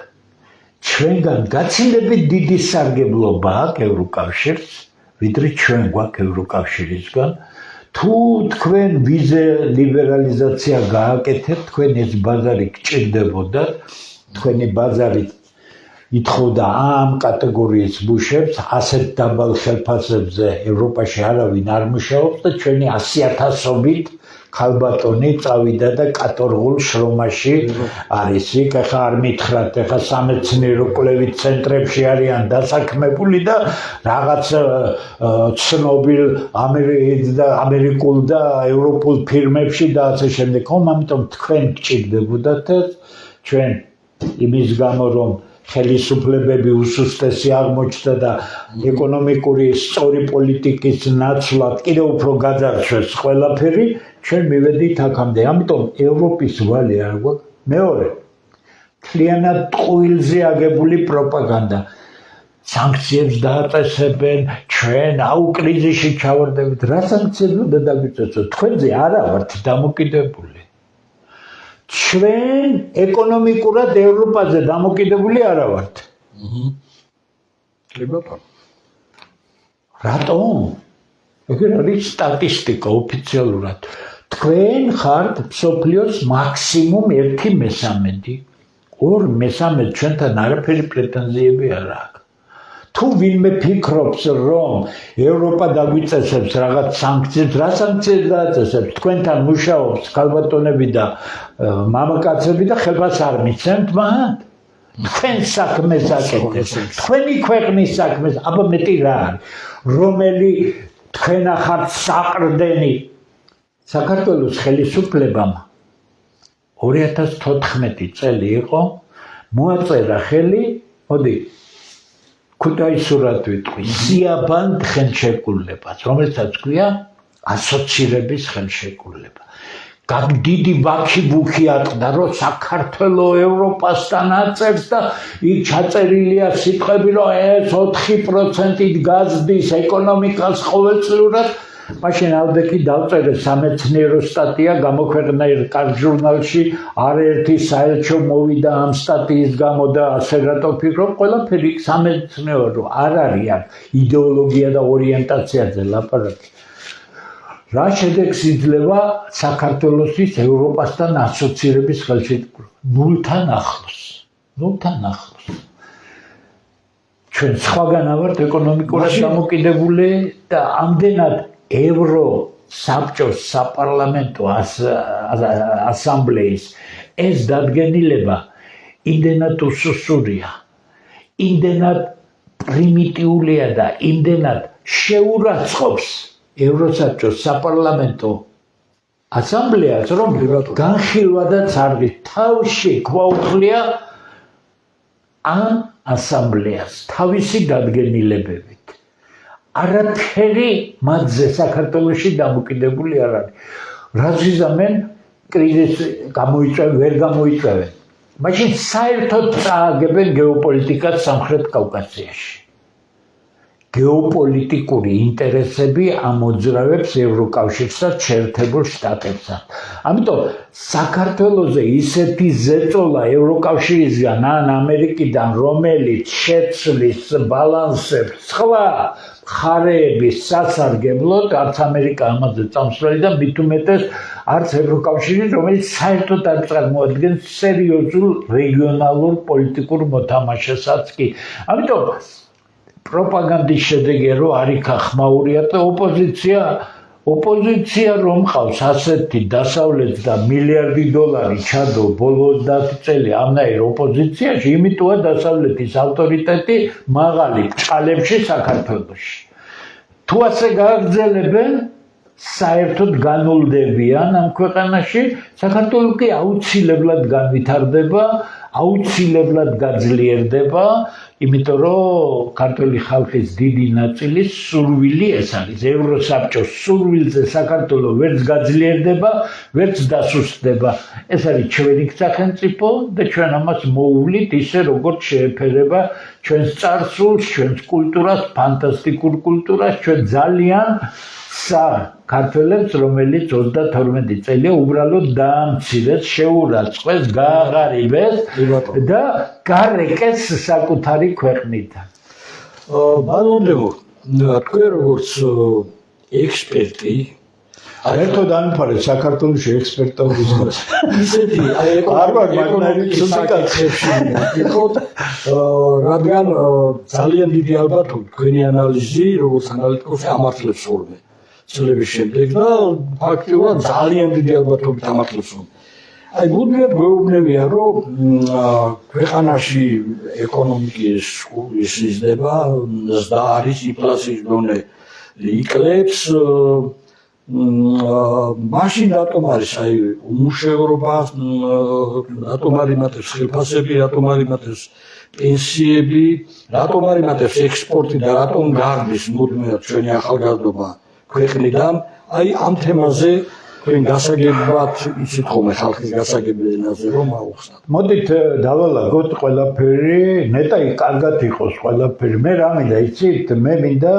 Speaker 4: ჩვენგან გაცილებით დიდი სარგებლობა აქვს ევროკავშირს, ვიდრე ჩვენ გვაქვს ევროკავშირისგან. თუ თქვენ ვიზა ლიბერალიზაცია გააკეთებთ, თქვენ ეს ბაზარი გჭირდებოდა, თქვენი ბაზარი ითხოვდა ამ კატეგორიის ბუშებს, ასეთ დაბალ ხელფასებზე ევროპაში არავინ არ მუშაობს და ჩვენი 100,000-ობით ქალბატონი წავიდა და კატორღულ შრომაში არის. იქ ახლა არ მითხრათ, ახლა სამეცნიერო კვლევით ცენტრებში არიან დასაქმებული და რაღაც ცნობილ ამერიკულ და ევროპულ ფირმებში და ასე შემდეგ. ამიტომ თქვენ გჭირდებოდათ ჩვენ იმის გამო რომ ხელისუფლებები უსუსტესი აღმოჩნდა და ეკონომიკური სწორი პოლიტიკის ნაცვლად კიდევ უფრო გაძარცვეს ყველაფერი, ჩვენ მივედით აქამდე. ამიტომ ევროპის ვალი არ გვაქვს. მეორე, მთლიანად ტყუილზე აგებული პროპაგანდა. სანქციებს დააწესებენ, ჩვენ კრიზისში ჩავარდებით. რა სანქციები უნდა დაგვიწესოთ? თქვენზე არა ვართ დამოკიდებული. ჩვენ ეკონომიკურად ევროპაზე დამოკიდებული არა ვართ. რატომ? ეგრე არის სტატისტიკა ოფიციალურად. თქვენ ხართ მსოფლიოს მაქსიმუმ 1/13. 2/13 ჩვენთან არაფერი პრეტენზიები არ აქვს. თუ ვინმე ფიქრობს, რომ ევროპა დაგვიწესებს რაღაც სანქციებს, რა სანქციებს დააწესებს? თქვენთან მუშაობს ქალბატონები და მამაკაცები და ხელფას არ მიცემთ მათ? თქვენ საქმეს აკეთებთ. თქვენი ქვეყნის საქმეს, აბა მეტი რა არის? რომელი თქვენ ახართ საყრდენი საქართველოს ხელისუფლებამ 2014 წელი იყო, მოაწერა ხელი, მოდი ქუთაისურად ვიტყვი, სიაბანთ ხელშეკრულებას, რომელსაც ქვია ასოცირების ხელშეკრულება. დიდი ბაქი-ბუქი ატყდა, რომ საქართველო ევროპასთან აწერს და იქ ჩაწერილია სიტყვები, რომ ეს 4%-ით გაზრდის ეკონომიკას ყოველწლიურად. მაშინ ალბექი დავწერე სამეცნიერო სტატია, გამოქვეყნა კარგ ჟურნალში, არაერთი საელჩო მოვიდა ამ სტატიის გამო და ასე რატო ფიქრობ, ყველაფერი სამეცნიერო არ არის აქ იდეოლოგია და ორიენტაციაზე ლაპარაკი. რა შედეგს იძლევა საქართველოსის ევროპასთან ასოცირების ხელშეკრულება? ნულთან ახლოს. ჩვენ სხვაგან ვართ ეკონომიკურად დამოკიდებული და ამდენად ევრო საბჭოს საპარლამენტო ასამბლეის ეს დადგენილება იმდენად უსუსურია, იმდენად პრიმიტიულია და იმდენად შეურაცხყოფს ევროსაბჭოს საპარლამენტო ასამბლეას, რომ განხილვადაც არ ვიცი, თავში გვაუხლია ამ ასამბლეას თავისი დადგენილებებით. არაფერი მათზე საქართველოში დამოკიდებული არ არის. რაც იზამენ კრიზისი ვერ გამოიწვევენ. მაშინ საერთოდ წააგებენ გეოპოლიტიკას სამხრეთ კავკასიაში. გეოპოლიტიკური ინტერესები ამოძრავებს ევროკავშირსა შეერთებულ შტატებსა. ამიტომ საქართველოზე ისეთი ზეწოლა ევროკავშირისგან ან ამერიკიდან, რომელიც შეცვლის ბალანსებს სხვა მხარეების სასარგებლოდ, არც ამერიკა ამაზე წამსვლელი და მით უმეტეს არც ევროკავშირი, რომელიც საერთოდ არ წარმოადგენს სერიოზულ რეგიონალურ პოლიტიკურ მოთამაშესაც კი. ამიტომ პროპაგანდის შედეგია, რომ არიქა ხმაურია და ოპოზიცია რომ ყავს ასეთი დასავლეთ და მილიარდი დოლარი ჩადო ბოლო 30 წელი ამნაირ ოპოზიციაში, იმიტოა დასავლეთის ავტორიტეტი მაღალი ბრჭყალებში საქართველოში. თუ ასე გააგრძელებენ, საერთოდ განულდებიან ამ ქვეყანაში, საქართველო კი აუცილებლად განვითარდება, აუცილებლად გაძლიერდება, იმიტომ რომ ქართული ხალხის დიდი ნაწილის სურვილი ეს არის. ევროსაბჭოს სურვილზე საქართველო ვერც გაძლიერდება, ვერც დასუსტდება. ეს არის ჩვენი სახელმწიფო და ჩვენ ამას მოუვლით ისე, როგორც შეეფერება ჩვენს წარსულს, ჩვენს კულტურას, ფანტასტიკურ კულტურას, ჩვენ ძალიან ქართველებს, რომელიც 32 წელია უბრალოდ დაამცირეს, შეურაცხყვეს, გააღარიბეს და გარეკეს საკუთარი ქვეყნიდან.
Speaker 2: ბატონო, თქვენ როგორც ექსპერტი,
Speaker 4: ერთად ამიფარე საქართველოში ექსპერტობის
Speaker 2: ისეთი ეკონომიკის საკითხებში ვიყოთ, რადგან ძალიან დიდი ალბათობით თქვენი ანალიზი, როგორც ანალიტიკოსი ამართლებს ხოლმე წლების შემდეგ და ფაქტიურად ძალიან დიდი ალბათობით ამართლებს ხოლმე. მუდმივად გვეუბნებია, რომ ქვეყანაში ეკონომიკის იზრდება, ზრდა არის, ინფლაციის დონე იკლებს. მაშინ რატომ არის უმუშევრობა, რატომ არ იმატებს ხელფასები, რატომ არ იმატებს პენსიები, რატომ არ იმატებს ექსპორტი და რატომ გარდის მუდმივად ჩვენი ახალგაზრდობა ქვეყნიდან, აი ამ თემაზე თქვენ გასაგებად იცით ხოლმე ხალხის გასაგებიანაზე რომ აუხსნათ.
Speaker 4: მოდით დავალაგოთ ყველაფერი, ნეტარი კარგად იყოს ყველაფერი. მე რა მინდა იცით, მე მინდა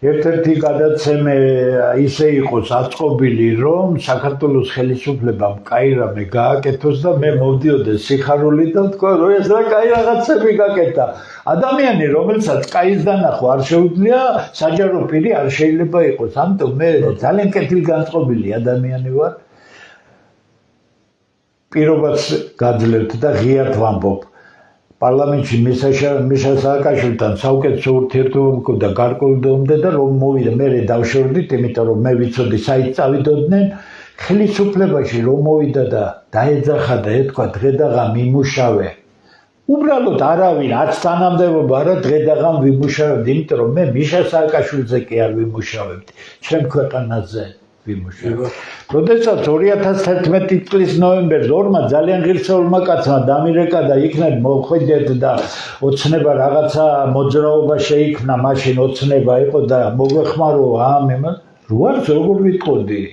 Speaker 4: ერთ-ერთი გადაცემა ისე იყოს აწყობილი, რომ საქართველოს ხელისუფლებამ კაი რამე გააკეთოს და მე მოვდიოდი სიხარული და თქვა, რომ ეს რა კაი რაღაცები გაკეთა. ადამიანი, რომელსაც კაის დანახვა არ შეუძლია, საჯარო პირი არ შეიძლება იყოს. ამიტომ მე ძალიან კეთილი განწყობილი ადამიანი ვარ. პირობას გაძლევთ და ღიად ვამბობ. პარლამენტში მიშა სააკაშვილთან საუკეთესო ურთიერთობა მქონდა გარკვეულ დონემდე და რომ მოვიდა მე დავშორდით, იმიტომ რომ მე ვიცოდი საით წავიდოდნენ. ხელისუფლებაში რომ მოვიდა და დაეძახა და ეთქვა დღე და ღამ იმუშავე. უბრალოდ არავინ არც თანამდებობა არა დღე და ღამ ვიმუშავებდი, იმიტომ რომ მე მიშა სააკაშვილზე კი არ ვიმუშავებდი, ჩემ ქვეყანაზე ვიმუშავებდი. როდესაც 2011 წლის ნოემბერს ორმა ძალიან ღირსეულმა კაცმა დამირეკა და იქნებ მოხვიდეთ და ოცნება რაღაცა მოძრაობა შეიქმნა, მაშინ ოცნება იყო და მოგვეხმარო ამ ემას, როარც როგორ ვიტყოდი.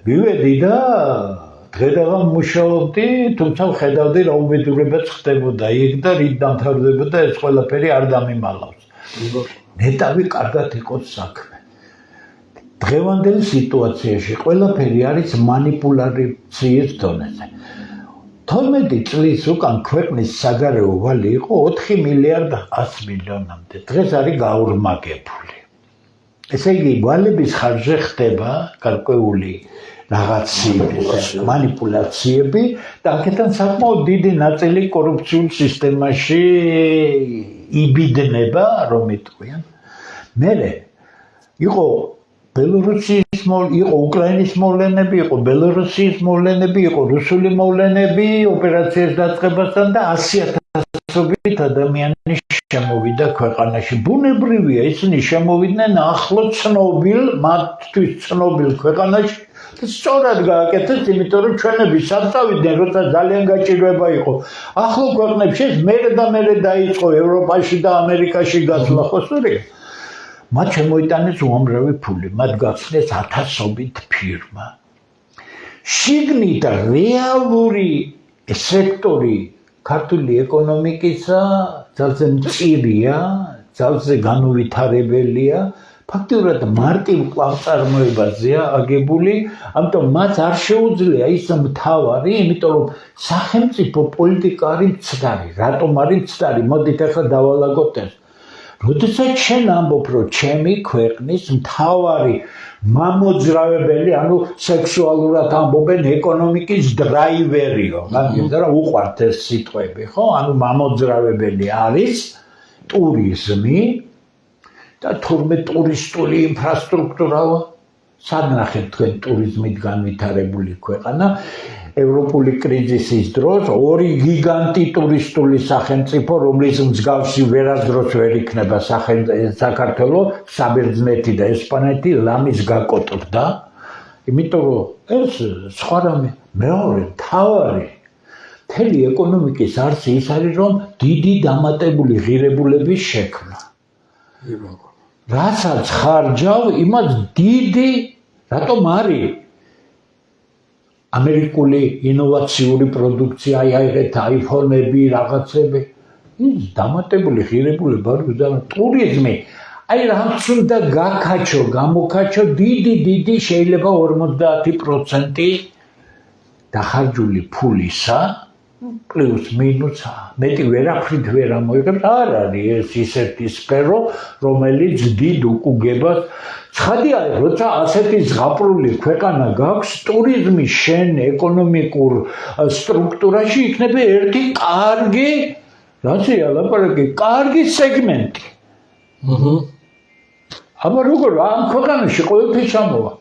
Speaker 4: მივედი და დღე და ღამ მუშაობდი, თუმცა ვხედავდი რა უბედურებაც ხდებოდა იქ და რით დამთავრდებოდა ეს ყველაფერი არ დამიმალავს. ნეტავი კარგად იყოს საქმე. დღევანდელ სიტუაციაში ყველაფერი არის მანიპულაციის დონეზე. 12 წლის უკან ქვეყნის საგარეო ვალი იყო 4 მილიარდ 100 მილიონამდე. დღეს არის გაურმაგებული. ესე იგი, ვალების ხარჯზე ხდება გარკვეული რაღაცები, მანიპულაციები და აქედან საკმაოდ დიდი ნაწილი კორუფციულ სისტემაში იბიდნება, რომ იტყვიან. მერე იყო ბელორუსიის იყო უკრაინის მოვლენები, იყო ბელორუსიის მოვლენები, იყო რუსული მოვლენები ოპერაციის დაწყებასთან და 100,000-ობით ადამიანი შემოვიდა ქვეყანაში. ბუნებრივია, ისინი შემოვიდნენ ახლო ცნობილ, მათთვის ცნობილ ქვეყანაში. სწორად გააკეთეს, იმიტომ რომ ჩვენები საწავიდნენ, როცა ძალიან გაჭირვება იყო. ახლო ქვეყნებში ეს მერე და მერე დაიწყო ევროპაში და ამერიკაში გასვლა, ხო სწორია? მათ შემოიტანეს უამრავი ფული, მათ გახსნეს 1000-ობით ფირმა. შიგნით რეალური სექტორი ქართული ეკონომიკისა ძალზე მწირია, ძალზე განუვითარებელია, ფაქტიურად მარტივ კვლავ-წარმოებაზეა აგებული, ამიტომ მათ არ შეუძლია ის მთავარი, იმიტომ რომ სახელმწიფო პოლიტიკა არის მცდარი. რატომ არის მცდარი? მოდით ახლა დავალაგოთ ეს. როდესაც შენ ამბობ, რომ ჩემი ქვეყნის მთავარი მამოძრავებელი, ანუ სექსუალურად ამბობენ ეკონომიკის დრაივერიო, გაგიგდა რა უყვართ ეს სიტყვები, ხო? ანუ მამოძრავებელი არის ტურიზმი და თურმე ტურისტული ინფრასტრუქტურაა. სად ნახეთ თქვენ ტურიზმით განვითარებული ქვეყანა? ევროპული კრიზისის დროს ორი გიგანტი ტურისტული სახელმწიფო, რომლის მსგავსი ვერასდროს ვერ იქნება საქართველო, საბერძნეთი და ესპანეთი ლამის გაკოტრდა, იმიტომ რომ ეს სხვა რამე. მეორე თავარი მთელი ეკონომიკის არსი ის არის, რომ დიდი დამატებული ღირებულების შექმნა. რასაც ხარჯავ, იმას დიდი, რატომ არის? ამერიკული ინოვაციური პროდუქცია, აიღეთ აიფონები, რაღაცები. ის დამატებული ღირებულება არის ტურიზმი. აი რაც უნდა გაკაჩო, გამოკაჩო, დიდი შეიძლება 50% დახარჯული ფულისა, პლუს მინუს, მეტი ვერაფრით ვერ ამოიღებს, არ არის ეს ისეთი სფერო, რომელიც დიდ უკუგებას ცხადია, როცა ასეთი ზღაპრული ქვეყანა გაქვს, ტურიზმი შენ ეკონომიკურ სტრუქტურაში იქნება ერთი კარგი, რაცია ლაპარაკი, კარგი სეგმენტი. აბა როგორ ამ ქვეყანაში ყოველთვის ამოვა.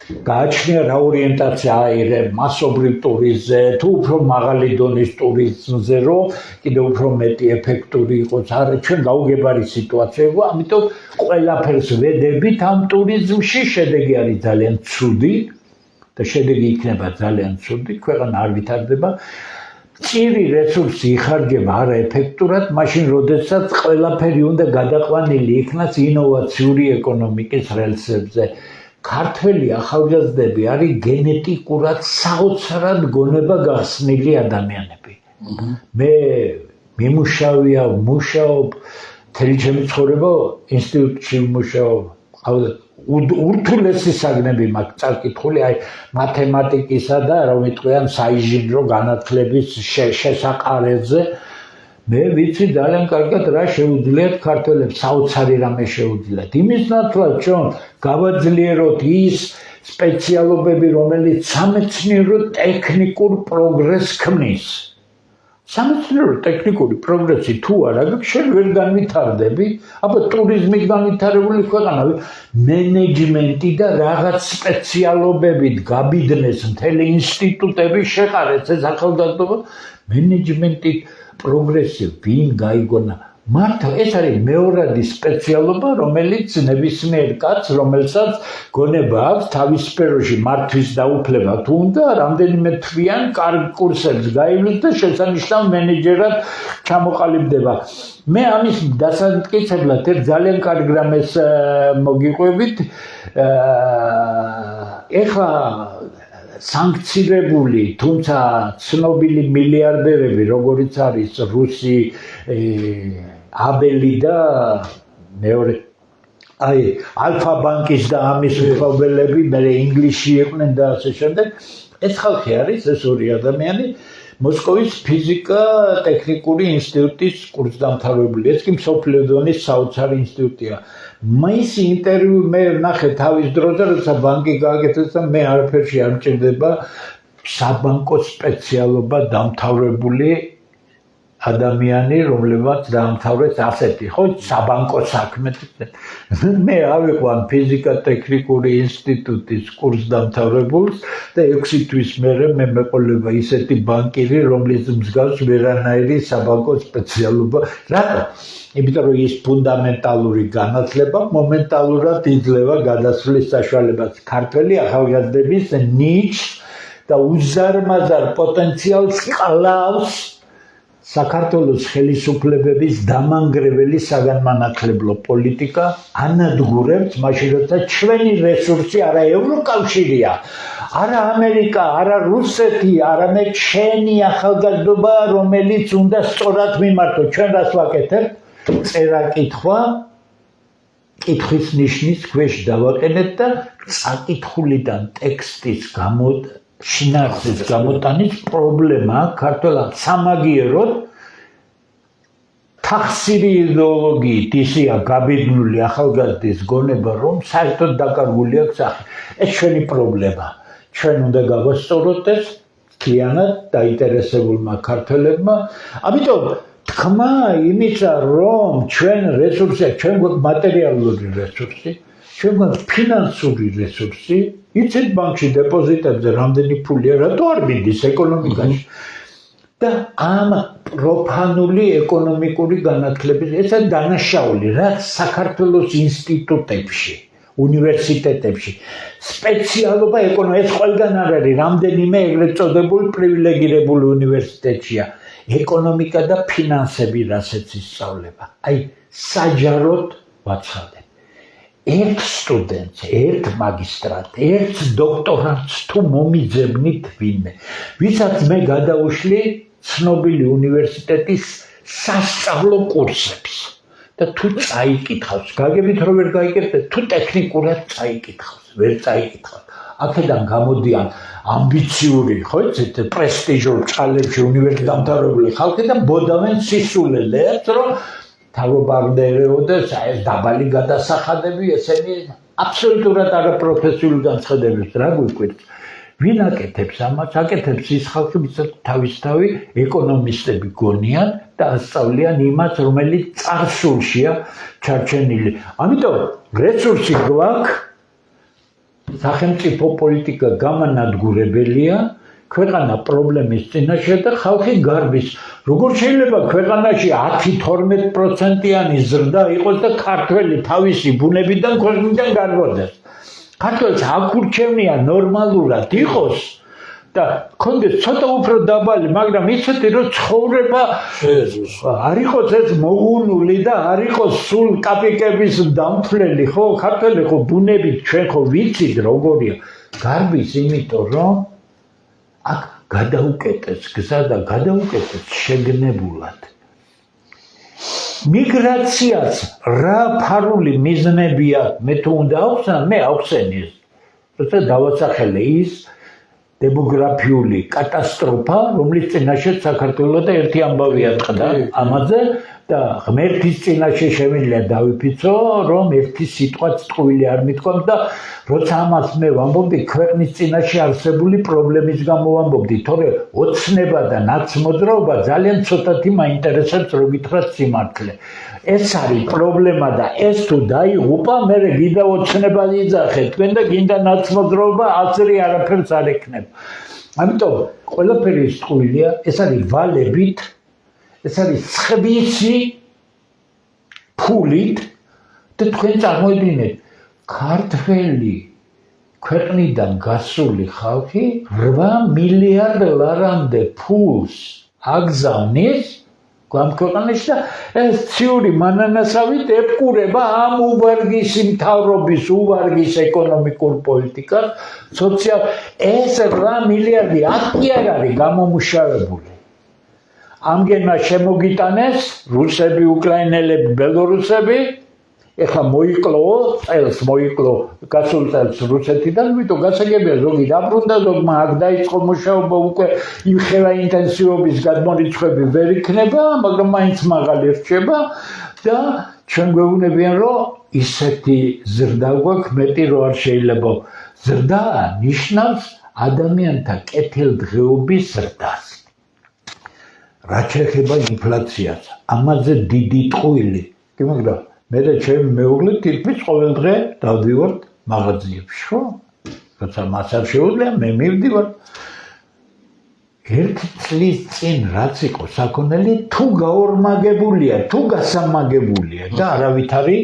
Speaker 4: გააჩნია რა ორიენტაცია აიღე მასობრივ ტურიზმზე, თუ უფრო მაღალი დონის ტურიზმზე, რომ კიდევ უფრო მეტი ეფექტური იყოს. არა, ჩვენ გაუგებარი სიტუაცია იყო, ამიტომ ყველაფერს ვედებით ამ ტურიზმში, შედეგი არის ძალიან ცუდი და შედეგი იქნება ძალიან ცუდი, ქვეყანა არ ვითარდება. წირი რესურსი იხარჯება არაეფექტურად, მაშინ როდესაც ყველაფერი უნდა გადაყვანილი იქნას ინოვაციური ეკონომიკის რელსებზე. ქართველი ახალგაზრდები არის გენეტიკურად საოცრად გონება გახსნილი ადამიანები. მე მიმუშავია, მუშაობ, მთელი ჩემი ცხოვრება ინსტიტუტში ვმუშაობ. ურთულესი საგნები მაქვს წაკითხული, აი მათემატიკისა და რა ვიტყვიან საინჟინრო განათლების შესაყარებზე. მე ვიცი ძალიან კარგად რა შეუძლიათ ქართველებს, საოცარი რამე შეუძლიათ. იმის ნაცვლად ჩვენ გავაძლიეროთ ის სპეციალობები, რომელიც სამეცნიერო ტექნიკურ პროგრესს ქმნის. სამეცნიერო ტექნიკური პროგრესი თუ არ აქვს, შენ ვერ განვითარდები, აბა ტურიზმით განვითარებული ქვეყანა, მენეჯმენტი და რაღაც სპეციალობებით გაბიდნეს მთელი ინსტიტუტები შეყარეს ეს ახალგაზრდობა, მენეჯმენტით პროგრესი ვინ გაიგონა? მართლა ეს არის მეორადი სპეციალობა, რომელიც ნებისმიერ კაცს, რომელსაც გონება აქვს თავის სფეროში მართვის დაუფლება თუ უნდა, რამდენიმე თვიან კარგ კურსებს გაივლით და შესანიშნავ მენეჯერად ჩამოყალიბდება. მე ამის დასამტკიცებლად ერთ ძალიან კარგ რამეს მოგიყვებით. ეხლა სანქცირებული, თუმცა ცნობილი მილიარდერები, როგორიც არის რუსი აბელი და მეორე აი ალფა ბანკის და ამის მფლობელები, მე ინგლისში იყვნენ და ასე შემდეგ. ეს ხალხი არის, ეს ორი ადამიანი მოსკოვის ფიზიკა-ტექნიკური ინსტიტუტის კურსდამთავრებული. ეს კი მსოფლიო დონის საოცარი ინსტიტუტია. მაინც ინტერვიუ მე ნახე თავის დროზე, როცა ბანკი გააკეთეს და მე არაფერში არ მჭირდება საბანკო სპეციალობა დამთავრებული ადამიანი, რომლებმაც დაამთავრეს ასეთი, ხო, საბანკო საქმე. მე ავიყვან ფიზიკა-ტექნიკური ინსტიტუტის კურსდამთავრებულს და 6 თვის მერე მე მეყოლება ისეთი ბანკირი, რომლის მსგავს ვერანაირი საბანკო სპეციალობა. რატო? იმიტომ რომ ის ფუნდამენტალური განათლება მომენტალურად იძლევა გადასვლის საშუალებას. ქართველი ახალგაზრდების ნიჩს და უზარმაზარ პოტენციალს კლავს საქართველოს ხელისუფლებების დამანგრეველი საგანმანათლებლო პოლიტიკა ანადგურებს მაშინ, როცა ჩვენი რესურსი არა ევროკავშირია, არა ამერიკა, არა რუსეთი, არამედ ჩვენი ახალგაზრდობა, რომელიც უნდა სწორად მიმართოს. ჩვენ რას ვაკეთებთ? წერა-კითხვა, კითხვის ნიშნის ქვეშ დავაყენეთ და წაკითხულიდან ტექსტის შინაარსის გამოტანის პრობლემა ქართველად სამაგიეროდ თახსირი იდეოლოგიით ისია გაბედნული ახალგაზრდის გონება, რომ საერთოდ დაკარგული აქვს სახე. ეს ჩვენი პრობლემა. ჩვენ უნდა გავასწოროთ ეს მთლიანად დაინტერესებულმა ქართველებმა. ამიტომ თქმა იმისა, რომ ჩვენ რესურსია, ჩვენ გვაქვს მატერიალური რესურსი, ჩვენ გვაქვს ფინანსური რესურსი, იცით ბანკში დეპოზიტებზე რამდენი ფულია, რატო არ მიდის ეკონომიკაში? და ამ პროფანული ეკონომიკური განათლების, ესა დანაშაული, რაც საქართველოს ინსტიტუტებში, უნივერსიტეტებში, სპეციალობა ეკონომიკა, ეს ყველგან არ არის, რამდენიმე ეგრეთ წოდებული პრივილეგირებული უნივერსიტეტია. ეკონომიკა და ფინანსები რასაც ისწავლება. აი, საჯაროდ ვაცხადებ. ერთ სტუდენტს, ერთ მაგისტრატს, ერთ დოქტორანტს თუ მომიძებნით ვინმე, ვისაც მე გადაუშვი ცნობილი უნივერსიტეტის სასწავლო კურსებს და თუ წაიკითხავს, გაგებით რომ ვერ გაიკეთებს, თუ ტექნიკურად წაიკითხავს, ვერ წაიკითხავს. აქედან გამოდიან ამბიციური, ხო იცით, პრესტიჟულ ჭალებში უნივერსიტეტში დამთავრებული ხალხი და ბოდავენ სისულელეებს, რომ თავობა არ დაერეოდეს, ეს დაბალი გადასახადები, ესენი აბსოლუტურად არაპროფესიული განცხადებებს რა გვიკვირთ. ვინ აკეთებს ამას? აკეთებს ის ხალხი, ვისაც თავისთავი ეკონომისტები გონიან და ასწავლიან იმას, რომელიც წარსულშია ჩარჩენილი. ამიტომ რესურსი გვაქვს, სახელმწიფო პოლიტიკა გამანადგურებელია, ქვეყანა პრობლემის წინაშე და ხალხი გარბის. როგორ შეიძლება ქვეყანაში 10-12%-იანი ზრდა იყოს და ქართველი თავისი ბუნებიდან ქვეყნიდან გარბოდეს? ქართველს აქ ურჩევნია ნორმალურად იყოს და კონდეს ცოტა უფრო დაბალი, მაგრამ ისეთი რომ ცხოვრება არ იყოს ეს მოგუნული და არ იყოს სულ კაპიკების დამთვლელი, ხო, ქართველი ხო ბუნებით ჩვენ ხო ვიცით როგორია. გარბის იმიტომ რომ აქ გადაუკეტეს გზა და გადაუკეტეს შეგნებულად. მიგრაციას რა ფარული მიზნები აქვს, მე თუ უნდა ავხსნა, მე ავხსენი ეს. როცა დავასახელე ის დემოგრაფიული კატასტროფა, რომლის წინაშე საქართველოს და ერთი ამბავი ატყდა ამაზე და ღმერთის წინაშე შემიძლია დავიფიცო, რომ ერთი სიტყვაც ტყუილი არ მithქვამს და როცა ამას მე ვამბობდი, ქვეყნის წინაშე არსებული პრობლემის გამო ვამბობდი, თორე ოცნება და ნაცმოძრაობა ძალიან ცოტათი მაინტერესებს, რო გითხრათ სიმართლე. ეს არის პრობლემა და ეს თუ დაიღუპა, მე გინდა ოცნება იძახეთ, თქვენ და გინდა ნაცმოძრაობა, აზრი არაფერს არ ექნება. ამიტომ ყველაფერი ის ტყუილია, ეს არის ვალებით, ეს არის ცხბიცი ფულით და თქვენ წარმოიდგინეთ, ქართველი ქვეყნიდან გასული ხალხი 8 მილიარდ ლარამდე ფულს აგზავნის გვამქვეყნებში და ეს ციური მანანასავით ებკურება ამ უვარგისი მთავრობის უვარგის ეკონომიკურ პოლიტიკას, ეს 8 მილიარდი აქ არ არის გამომუშავებული. ამგენმა შემოგიტანეს რუსები, უკრაინელები, ბელორუსები, ეხლა მოიკლო, წელს მოიკლო გასულ წელს რუსეთიდან, იმიტომ გასაგებია ზოგი დაბრუნდა, ზოგმა აქ დაიწყო მუშაობა, უკვე იმხელა ინტენსივობის გადმორიცხვები ვერ იქნება, მაგრამ მაინც მაღალი რჩება და ჩვენ გვეუბნებიან, რომ ისეთი ზრდა გვაქვს, მეტი რო არ შეიძლება. ზრდა ნიშნავს ადამიანთა კეთილდღეობის ზრდას. რაც შეეხება ინფლაციას, ამაზე დიდი ტყუილი. კი მაგრამ მე და ჩემი მეუღლე თითქმის ყოველ დღე დავდივართ მაღაზიებში, ხო? როცა მას არ შეუძლია, მე მივდივარ. ერთი წლის წინ რაც იყო საქონელი, თუ გაორმაგებულია, თუ გასამაგებულია და არავითარი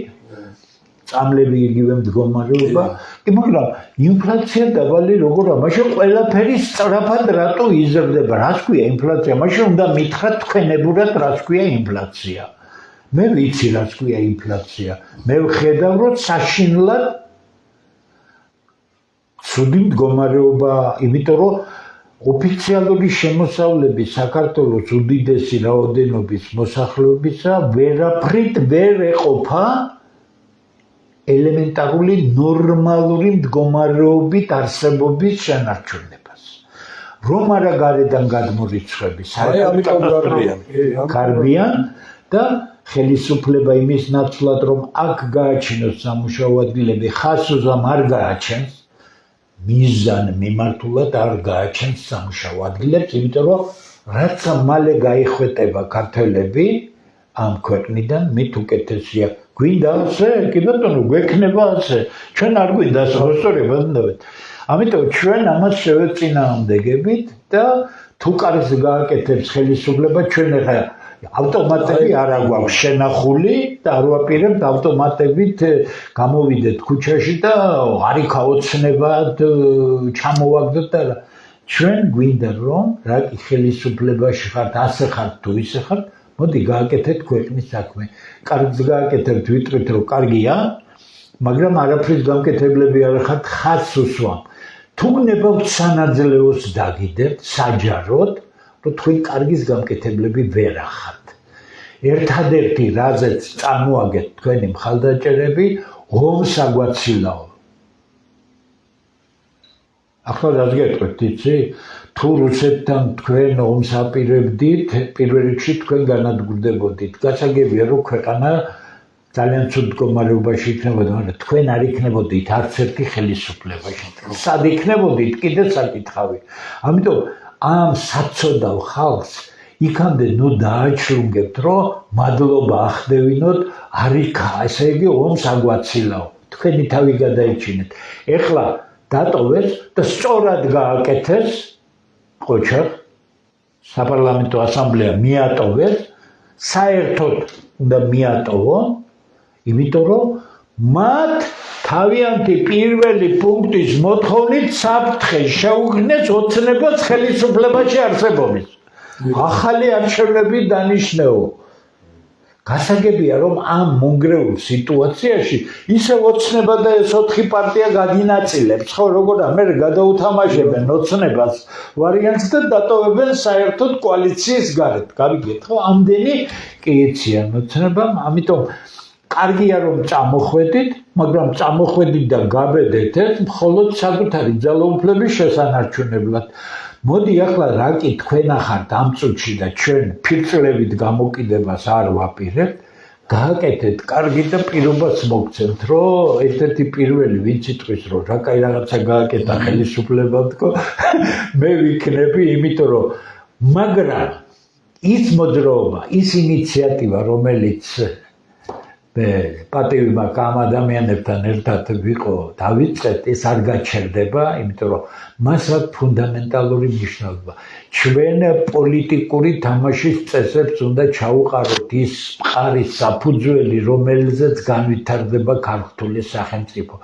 Speaker 4: წამლები იგივე მდგომარეობა, კი მაგრამ ინფლაცია დაბალი როგორია, მაშინ ყველაფერი სწრაფად რატო იზრდება? რას ქვია ინფლაცია? მაშინ უნდა მითხრათ თქვენებურად რას ქვია ინფლაცია. მე ვიცი რას ქვია ინფლაცია. მე ვხედავ რომ საშინლად ცუდი მდგომარეობა, იმიტომ რომ ოფიციალური შემოსავლები საქართველოს უდიდესი რაოდენობის მოსახლეობისა ვერაფრით ვერ ეყოფა ელემენტარული ნორმალური მდგომარეობით არსებობის შენარჩუნებას. რომ არა გარედან გადმორიცხვები,
Speaker 2: ამიტომ
Speaker 4: გარბიან და ხელისუფლება იმის ნაცვლად, რომ აქ გააჩინოს სამუშაო ადგილები, ხასოზამ არ გააჩენს, მიზან მიმართულად არ გააჩენს სამუშაო ადგილებს, იმიტომ რომ რაც მალე გაიხვეტება ქართველები ამ ქვეყნიდან, მით უკეთესია. გვინდა ასე, კი ბატონო, გვექნება ასე. ჩვენ არ გვინდა სწორება დავეთ. ამიტომ ჩვენ ამას შევეწინააღმდეგებით და თუ კარგს გააკეთებს ხელისუფლება, ჩვენ ახლა ავტომატები არ აგვაქვს შენახული და არ ვაპირებთ ავტომატებით გამოვიდეთ ქუჩაში და არიქა ოცნებად ჩამოვაგდოთ და ჩვენ გვინდა რომ რა კი ხელისუფლებაში ხართ, ასე ხართ თუ ისე ხართ, მოდი გააკეთეთ ქვეყნის საქმე. კარგს გააკეთებთ, ვიტყვით რომ კარგია, მაგრამ არაფრის გამკეთებლები არ ხართ, ხაზს უსვამ. თუ გნებავთ სანაძლეოს დაგიდებთ საჯაროდ, რომ თქვენ კარგის გამკეთებლები ვერ ახართ. ერთადერთი რაზეც წარმოაგეთ თქვენი მხალდაჭერები, ომს აგვაცილაო. ახლა რას გეტყვით, იცი? თუ რუსეთთან თქვენ ომს აპირებდით, პირველ რიგში თქვენ განადგურდებოდით. გასაგებია, რომ ქვეყანა ძალიან ცუდ მდგომარეობაში იქნებოდა, მაგრამ თქვენ არ იქნებოდით არც ერთი ხელისუფლებაში. სად იქნებოდით, კიდე საკითხავი. ამიტომ ამ საცოდავ ხალხს იქამდე ნუ დააჩრუნგებთ, რომ მადლობა ახდევინოთ, არიქა, ესე იგი ომს აგვაცილაო. თქვენი თავი გადაიჩინეთ. ეხლა დატოვეს და სწორად გააკეთეს ყოჩა საპარლამენტო ასამბლეა მიატოვეს, საერთოდ უნდა მიატოვონ, იმიტომ რომ მათ თავიანთი პირველი პუნქტის მოთხოვნით საფრთხე შეუქმნეს ოცნებას ხელისუფლებაში არსებობის. ახალი არჩევნები დანიშნეო. გასაგებია, რომ ამ მონგრეულ სიტუაციაში ისე ოცნება და ეს 4 პარტია გადინაწილებს, ხო, როგორ ამერ გადაუთამაშებენ ოცნებას ვარიანტს და დატოვებენ საერთოდ კოალიციის გარეთ. გავიგეთ, ხო? ამდენი კი ეციან ოცნებამ, ამიტომ კარგია რომ წამოხვედით, მაგრამ წამოხვედით და გაბედეთ ეს მხოლოდ საკუთარი ძალაუფლების შესანარჩუნებლად. მოდი ახლა რაკი თქვენ ახართ ამ წუთში და ჩვენ ფირწლებით გამოკიდებას არ ვაპირებთ, გააკეთეთ კარგი და პირობას მოგცემთ, რომ ერთ-ერთი პირველი ვინც იტყვის, რომ რაკაი რაღაცა გააკეთა ხელისუფლებამ თქო, მე ვიქნები, იმიტომ რომ მაგრამ ის მოძრაობა, ის ინიციატივა, რომელიც პატივი მაქვს ამ ადამიანებთან ერთად ვიყო დავიწყეთ, ეს არ გაჩერდება, იმიტომ რომ მას აქვს ფუნდამენტალური მნიშვნელობა. ჩვენ პოლიტიკური თამაშის წესებს უნდა ჩაუყაროთ ის მყარის საფუძველი, რომელზეც განვითარდება ქართული სახელმწიფო.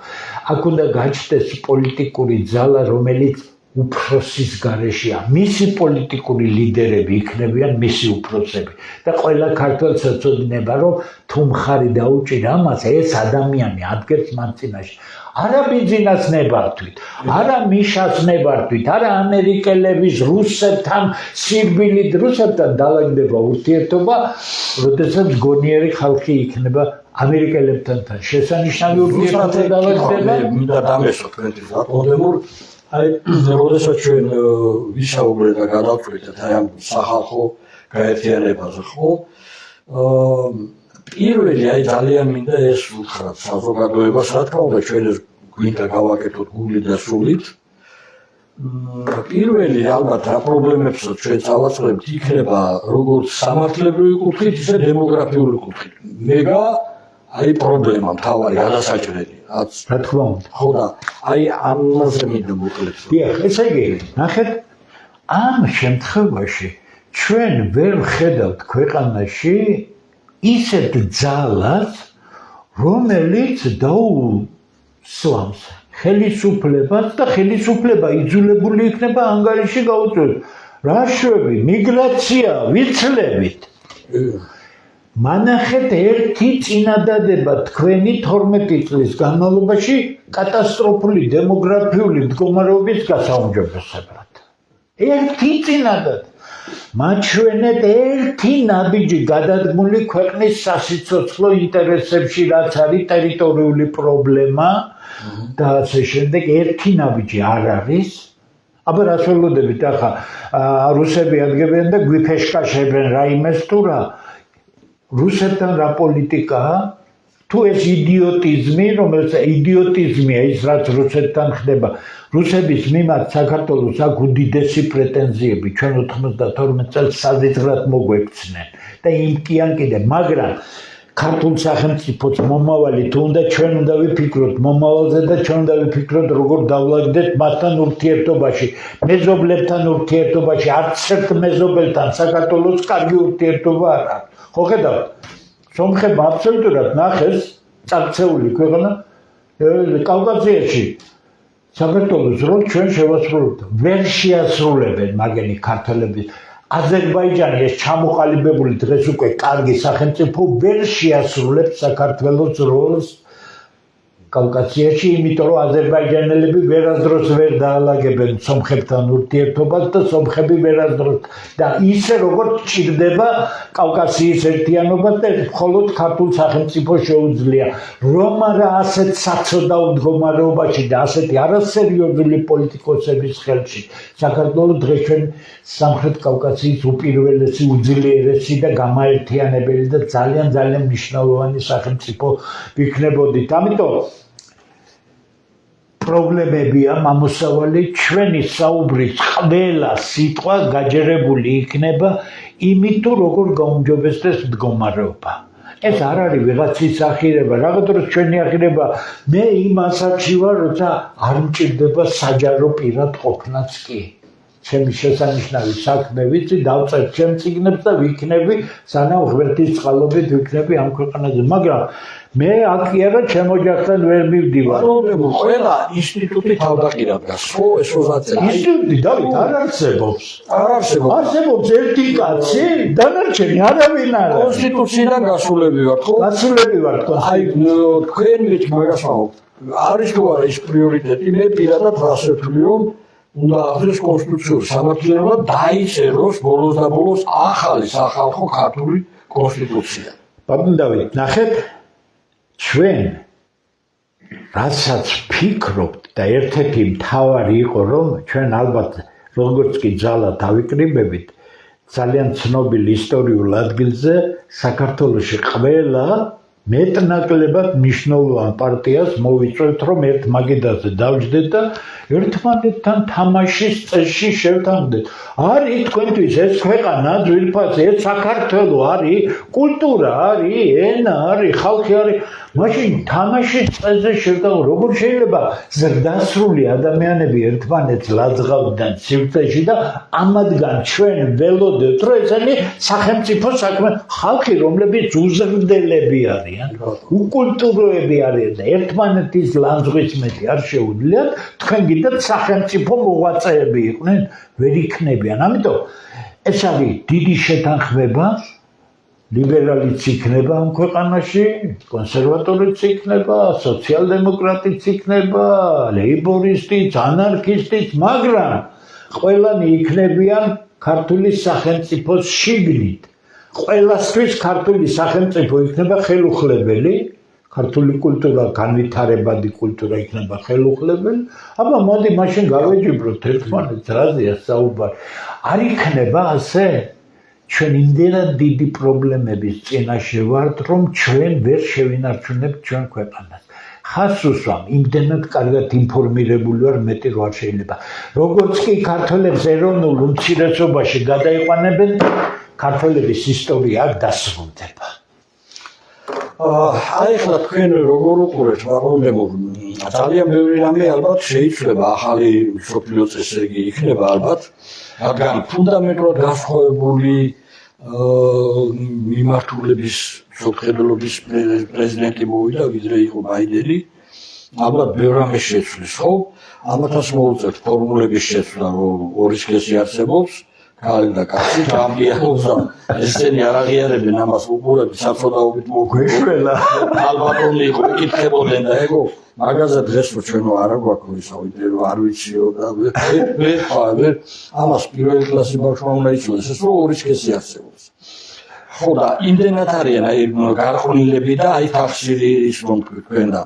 Speaker 4: აქ უნდა გაჩნდეს პოლიტიკური ძალა, რომელიც უფროსის გარეშეა. მისი პოლიტიკური ლიდერები იქნებიან მისი უფროსები და ყველა ქართველს ეცოდინება, რომ თუ მხარი დაუჭირა ამას, ეს ადამიანი ადგენს მან წინაშე. არა ბიზნეს ნებართვით, არა მიშას ნებართვით, არა ამერიკელების რუსებთან სირბილით რუსებთან დაალაგდება ურთიერთობა, როდესაც გონიერი ხალხი იქნება ამერიკელებთან შესანიშნავი ურთიერთობა დაალაგდება.
Speaker 2: მინდა დამესვა თქვენთვის რატომ აი, როდესაც ჩვენ ვისაუბრეთ და გადავწყვიტეთ აი ამ სახალხო გაერთიანებაზე, ხო? პირველი აი ძალიან მინდა ეს უთხრათ საზოგადოებას, რა თქმა უნდა, ჩვენ ეს გვინდა გავაკეთოთ გულით და სულით. პირველი ალბათ რა პრობლემებსაც ჩვენ წავაწყდებთ, იქნება როგორც სამართლებრივი კუთხით, ისე დემოგრაფიული კუთხით. მეგა აი პრობლემა მთავარი გადასაჭრელი.
Speaker 4: რა თქმა უნდა.
Speaker 2: ხო და აი ამაზე მინდა მოკლედ.
Speaker 4: დიახ, ესე იგი, ნახეთ, ამ შემთხვევაში ჩვენ ვერ ხედავთ ქვეყანაში ისეთ ძალას, რომელიც დაუსვამს ხელისუფლებას და ხელისუფლება იძულებული იქნება ანგარიში გაუწევოს. რა შვები, მიგრაცია ვიცლებით. მანახეთ ერთი წინადადება თქვენი 12 წლის განმავლობაში კატასტროფული დემოგრაფიული მდგომარეობის გასაუმჯობესებლად. ერთი წინადადება. მაჩვენეთ ერთი ნაბიჯი გადადგმული ქვეყნის სასიცოცხლო ინტერესებში, რაც არის ტერიტორიული პრობლემა და ასე შემდეგ, ერთი ნაბიჯი არ არის. აბა რას ველოდებით ახლა რუსები ადგებიან და გვიფეშკაშებენ რაიმეს თუ რა რუსებთან რა პოლიტიკაა? თუ ეს იდიოტიზმი, რომელიც იდიოტიზმია ის რაც რუსეთთან ხდება, რუსების მიმართ საქართველოს აქვს უდიდესი პრეტენზიები, ჩვენ 92 წელს საზიძრად მოგვექცნენ და იმ კიან კიდე, მაგრამ ქართულ სახელმწიფოს მომავალი თუ უნდა ჩვენ უნდა ვიფიქროთ მომავალზე და ჩვენ უნდა ვიფიქროთ როგორ დავლაგდეთ მასთან ურთიერთობაში, მეზობლებთან ურთიერთობაში, არც ერთ მეზობელთან საქართველოს კარგი ურთიერთობა არ აქვს. ხო ხედავთ? სომხებმა აბსოლუტურად ნახეს წაქცეული ქვეყანა კავკასიაში საქართველოს როლ ჩვენ შევასრულებთ. ვერ შეასრულებენ მაგენი ქართველები. აზერბაიჯანი ეს ჩამოყალიბებული დღეს უკვე კარგი სახელმწიფო ვერ შეასრულებს საქართველოს როლს კავკასიაში, იმიტომ რომ აზერბაიჯანელები ვერასდროს ვერ დაალაგებენ სომხებთან ურთიერთობას და სომხები ვერასდროს და ისე როგორც ჭირდება კავკასიის ერთიანობა და მხოლოდ ქართულ სახელმწიფოს შეუძლია. რომ არა ასეთ საცოდავ მდგომარეობაში და ასეთი არასერიოზული პოლიტიკოსების ხელში საქართველოს დღეს ჩვენ სამხრეთ კავკასიის უპირველესი, უძლიერესი და გამაერთიანებელი და ძალიან ძალიან მნიშვნელოვანი სახელმწიფო ვიქნებოდით. ამიტომ პრობლემებია მამოსავალი, ჩვენი საუბრის ყველა სიტყვა გაჯერებული იქნება იმით, თუ როგორ გაუმჯობესდეს მდგომარეობა. ეს არ არის ვიღაცის ახირება, რაღაც დროს ჩვენი ახირება, მე იმ ასაკში ვარ, როცა არ მჭირდება საჯარო პირად ყოფნაც კი. ჩემი შესანიშნავი საქმე ვიცი, დავწერთ ჩემ წიგნებს და ვიქნები, სანამ ღმერთის წყალობით ვიქნები ამ ქვეყანაზე, მაგრამ მე აქ კი არა ჩემ ოჯახთან ვერ მივდივარ.
Speaker 2: ყველა ინსტიტუტი თავდაყირად გას, ხო, ეს 20 წელი.
Speaker 4: ინსტიტუტი დავით არ არსებობს.
Speaker 2: არ არსებობს.
Speaker 4: არსებობს ერთი კაცი, დანარჩენი არავინ არ არის.
Speaker 2: კონსტიტუციიდან გასულები ვართ, ხო?
Speaker 4: გასულები ვართ.
Speaker 2: აი, თქვენ მით მაგას ვამბობ. არის თუ არა ის პრიორიტეტი, მე პირადად ასე ვთვლი, რომ უნდა აღდეს კონსტიტუციური სამართლიანობა დაიწეროს ბოლოს და ბოლოს ახალი სახალხო ქართული კონსტიტუცია.
Speaker 4: ბატონ დავით, ნახეთ ჩვენ რასაც ფიქრობთ და ერთ-ერთი მთავარი იყო რომ ჩვენ ალბათ როგორც კი ძალა დავიკრიბებით ძალიან ცნობილ ისტორიულ ადგილზე საქართველოში ყველა მეტნაკლებად მნიშვნელოვან პარტიას მოვიწვევთ რომ ერთ მაგიდაზე დავჯდეთ და ერთმანეთთან თამაშის წესში შევთანხმდეთ. არის თქვენთვის ეს ქვეყანა ძვირფასი, ეს საქართველო არის, კულტურა არის, ენა არის, ხალხი არის. მაშინ თამაშის წესზე შევთანხმდეთ. როგორ შეიძლება ზრდასრული ადამიანები ერთმანეთს ლაძღავდნენ სივრცეში და ამადგან ჩვენ ველოდეთ, რომ ესენი სახელმწიფო საქმე ხალხი, რომლებიც უზრდელები არიან, უკულტუროები არიან და ერთმანეთის ლანძღვის მეტი არ შეუძლიათ, თქვენ გიდათ სახელმწიფო მოღვაწეები იყვნენ, ვერ იქნებიან. ამიტომ ეს არის დიდი შეთანხმება, ლიბერალიც იქნება ამ ქვეყანაში, კონსერვატორიც იქნება, სოციალ-დემოკრატიც იქნება, ლეიბორისტიც, ანარქისტიც, მაგრამ ყველანი იქნებიან ქართული სახელმწიფოს შიგნით. ყველასთვის ქართული სახელმწიფო იქნება ხელუხლებელი, ქართული კულტურა, განვითარებადი კულტურა იქნება ხელუხლებელი, აბა მოდი მაშინ გავეჯიბროთ ერთმანეთს, რაზეა საუბარი. არ იქნება ასე? ჩვენ იმდენად დიდი პრობლემების წინაშე ვართ, რომ ჩვენ ვერ შევინარჩუნებთ ჩვენ ქვეყანას. ხას უსვამ, იმდენად კარგად ინფორმირებული ვარ, მეტი რო არ შეიძლება. როგორც კი ქართველებს ეროვნულ უმცირესობაში გადაიყვანებენ, ქართველების ისტორია აქ დასრულდება.
Speaker 2: აი ახლა თქვენ როგორ უყურებთ მაგომებო, ძალიან ბევრი რამე ალბათ შეიძლება ახალი მსოფლიო წესრიგი იქნება ალბათ, რადგან ფუნდამენტურად განსხვავებული მიმართულების შეხედულობის პრეზიდენტი მოვიდა, ვიდრე იყო ბაიდენი. ალბათ ბევრ რამეს შეცვლის, ხო? ამათაც მოუწევთ ფორმულების შეცვლა, რომ ორი სქესი არსებობს. ქალი და კაცი გამგიანობს და ესენი არ აღიარებენ ამას უყურებით საწოდაობით
Speaker 4: გვეშველა
Speaker 2: ალბათ უნდა იყო ეკითხებოდნენ და ეგო მაგაზე დღეს რო ჩვენო არ აგვაქვს ისავით რომ არ ვიციო და ვერ ამას პირველი კლასის ბავშვმა უნდა იცოდეს ეს რომ ორი სქესი არსებობს. ხო და იმდენად არიან აი გარყვნილები და აი თახსირი ის რომ თქვენ და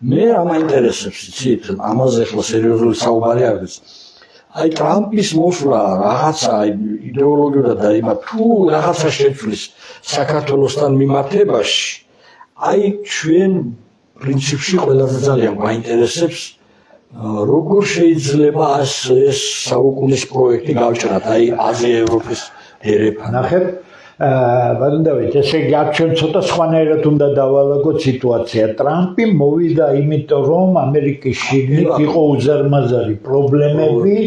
Speaker 2: მე რა მაინტერესებს იცით ამაზე ახლა სერიოზული საუბარი არის. აი ტრამპის მოსვლა რაღაცა იდეოლოგიურად და იმათ თუ რაღაცა შეცვლის საქართველოსთან მიმართებაში აი ჩვენ პრინციპში ყველაზე ძალიან გვაინტერესებს როგორ შეიძლება ეს საუკუნის პროექტი გავჭრათ აი აზია-ევროპის ერებთან.
Speaker 4: ნახეთ ბატონ დავით, ესე იგი აქ ჩვენ ცოტა სხვანაირად უნდა დავალაგოთ სიტუაცია. ტრამპი მოვიდა იმიტომ რომ ამერიკის შიგნით იყო უზარმაზარი პრობლემები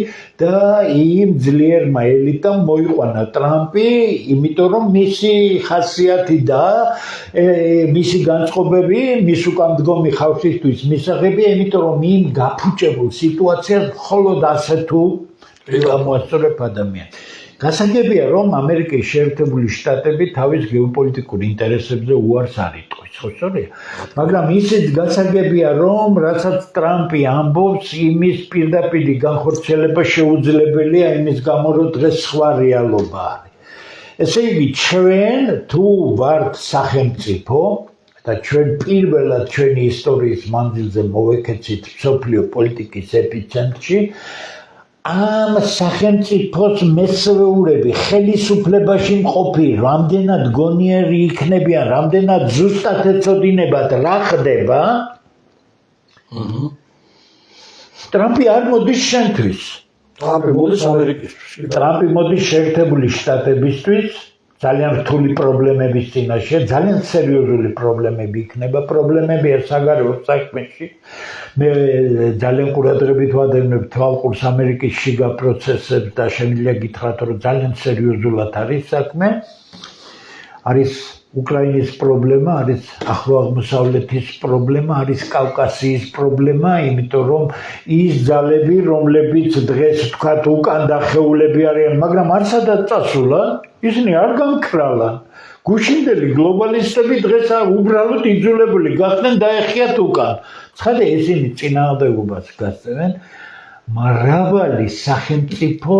Speaker 4: და იმ ძლიერმა ელიტამ მოიყვანა ტრამპი, იმიტომ რომ მისი ხასიათი და მისი განწყობები მის უკან მდგომი ხალხისთვის მისაღებია, იმიტომ რომ იმ გაფუჭებულ სიტუაციას მხოლოდ ასე თუ გამოასწორებ ადამიანს. გასაგებია რომ ამერიკის შეერთებული შტატები თავის გეოპოლიტიკურ ინტერესებზე უარს არ იტყვის, ხო სწორია? მაგრამ ისიც გასაგებია რომ რასაც ტრამპი ამბობს, იმის პირდაპირი განხორციელება შეუძლებელია იმის გამო რომ დღეს სხვა რეალობა არის. ესე იგი ჩვენ თუ ვართ სახელმწიფო და ჩვენ პირველად ჩვენი ისტორიის მანძილზე მოვექცეთ მსოფლიო პოლიტიკის ეპიცენტრში, ამ სახელმწიფოს მესვეურები ხელისუფლებაში მყოფი რამდენად გონიერი იქნებიან, რამდენად ზუსტად ეცოდინებათ რა ხდება, ტრამპი არ მოდის შენთვის.
Speaker 2: ტრამპი მოდის ამერიკისთვის.
Speaker 4: ტრამპი მოდის შეერთებული შტატებისთვის, ძალიან რთული პრობლემების წინაშე, ძალიან სერიოზული პრობლემები იქნება, პრობლემებია საგარეო საქმეში. მე ძალიან ყურადღებით ვადევნებ თვალყურს ამერიკის შიგა პროცესებს და შემიძლია გითხრათ, რომ ძალიან სერიოზულად არის საქმე. არის უკრაინის პრობლემა, არის ახლო აღმოსავლეთის პრობლემა, არის კავკასიის პრობლემა, იმიტომ რომ ის ძალები, რომლებიც დღეს ვთქვათ უკან დახეულები არიან, მაგრამ არ სადაც წასულან, ისინი არ გამქრალან. გუშინდელი გლობალისტები დღეს უბრალოდ იძულებული გახდნენ დაეხიათ უკან. ცხადია, ისინი წინააღმდეგობას გასწევენ, მრავალი სახელმწიფო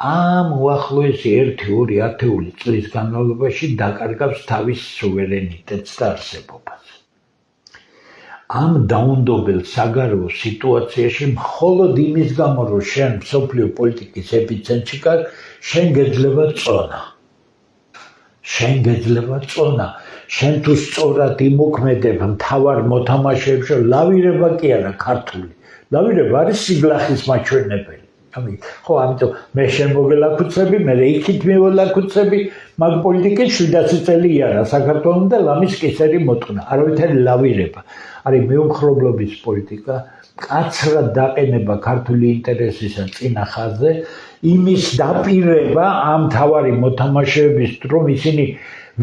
Speaker 4: ამ უახლოესი 1-2 ათეული წლის განმავლობაში დაკარგავს თავის სუვერენიტეტს და არსებობას. ამ დაუნდობელ საგარეო სიტუაციაში მხოლოდ იმის გამო, რომ შენ მსოფლიო პოლიტიკის ეპიცენტრში კარ, შენ გეძლება წონა. შენ თუ სწორად იმოქმედებ მთავარ მოთამაშეებს, ლავირება კი არა ქართული. ლავირება არის სიგლახის მაჩვენებელი. ხო, ამიტომ მე შენ მოგელაქუცები, მე იქით მიველაქუცები, მაგ პოლიტიკის 700 წელი იარა საქართველოს და ლამის კისერი მოტყნა. არავითარი ლავირება. არის მეუხრობლობის პოლიტიკა, კაცრად დაყენება ქართული ინტერესისა წინა ხაზზე, იმის დაპირება ამ მთავარი მოთამაშეების, რომ ისინი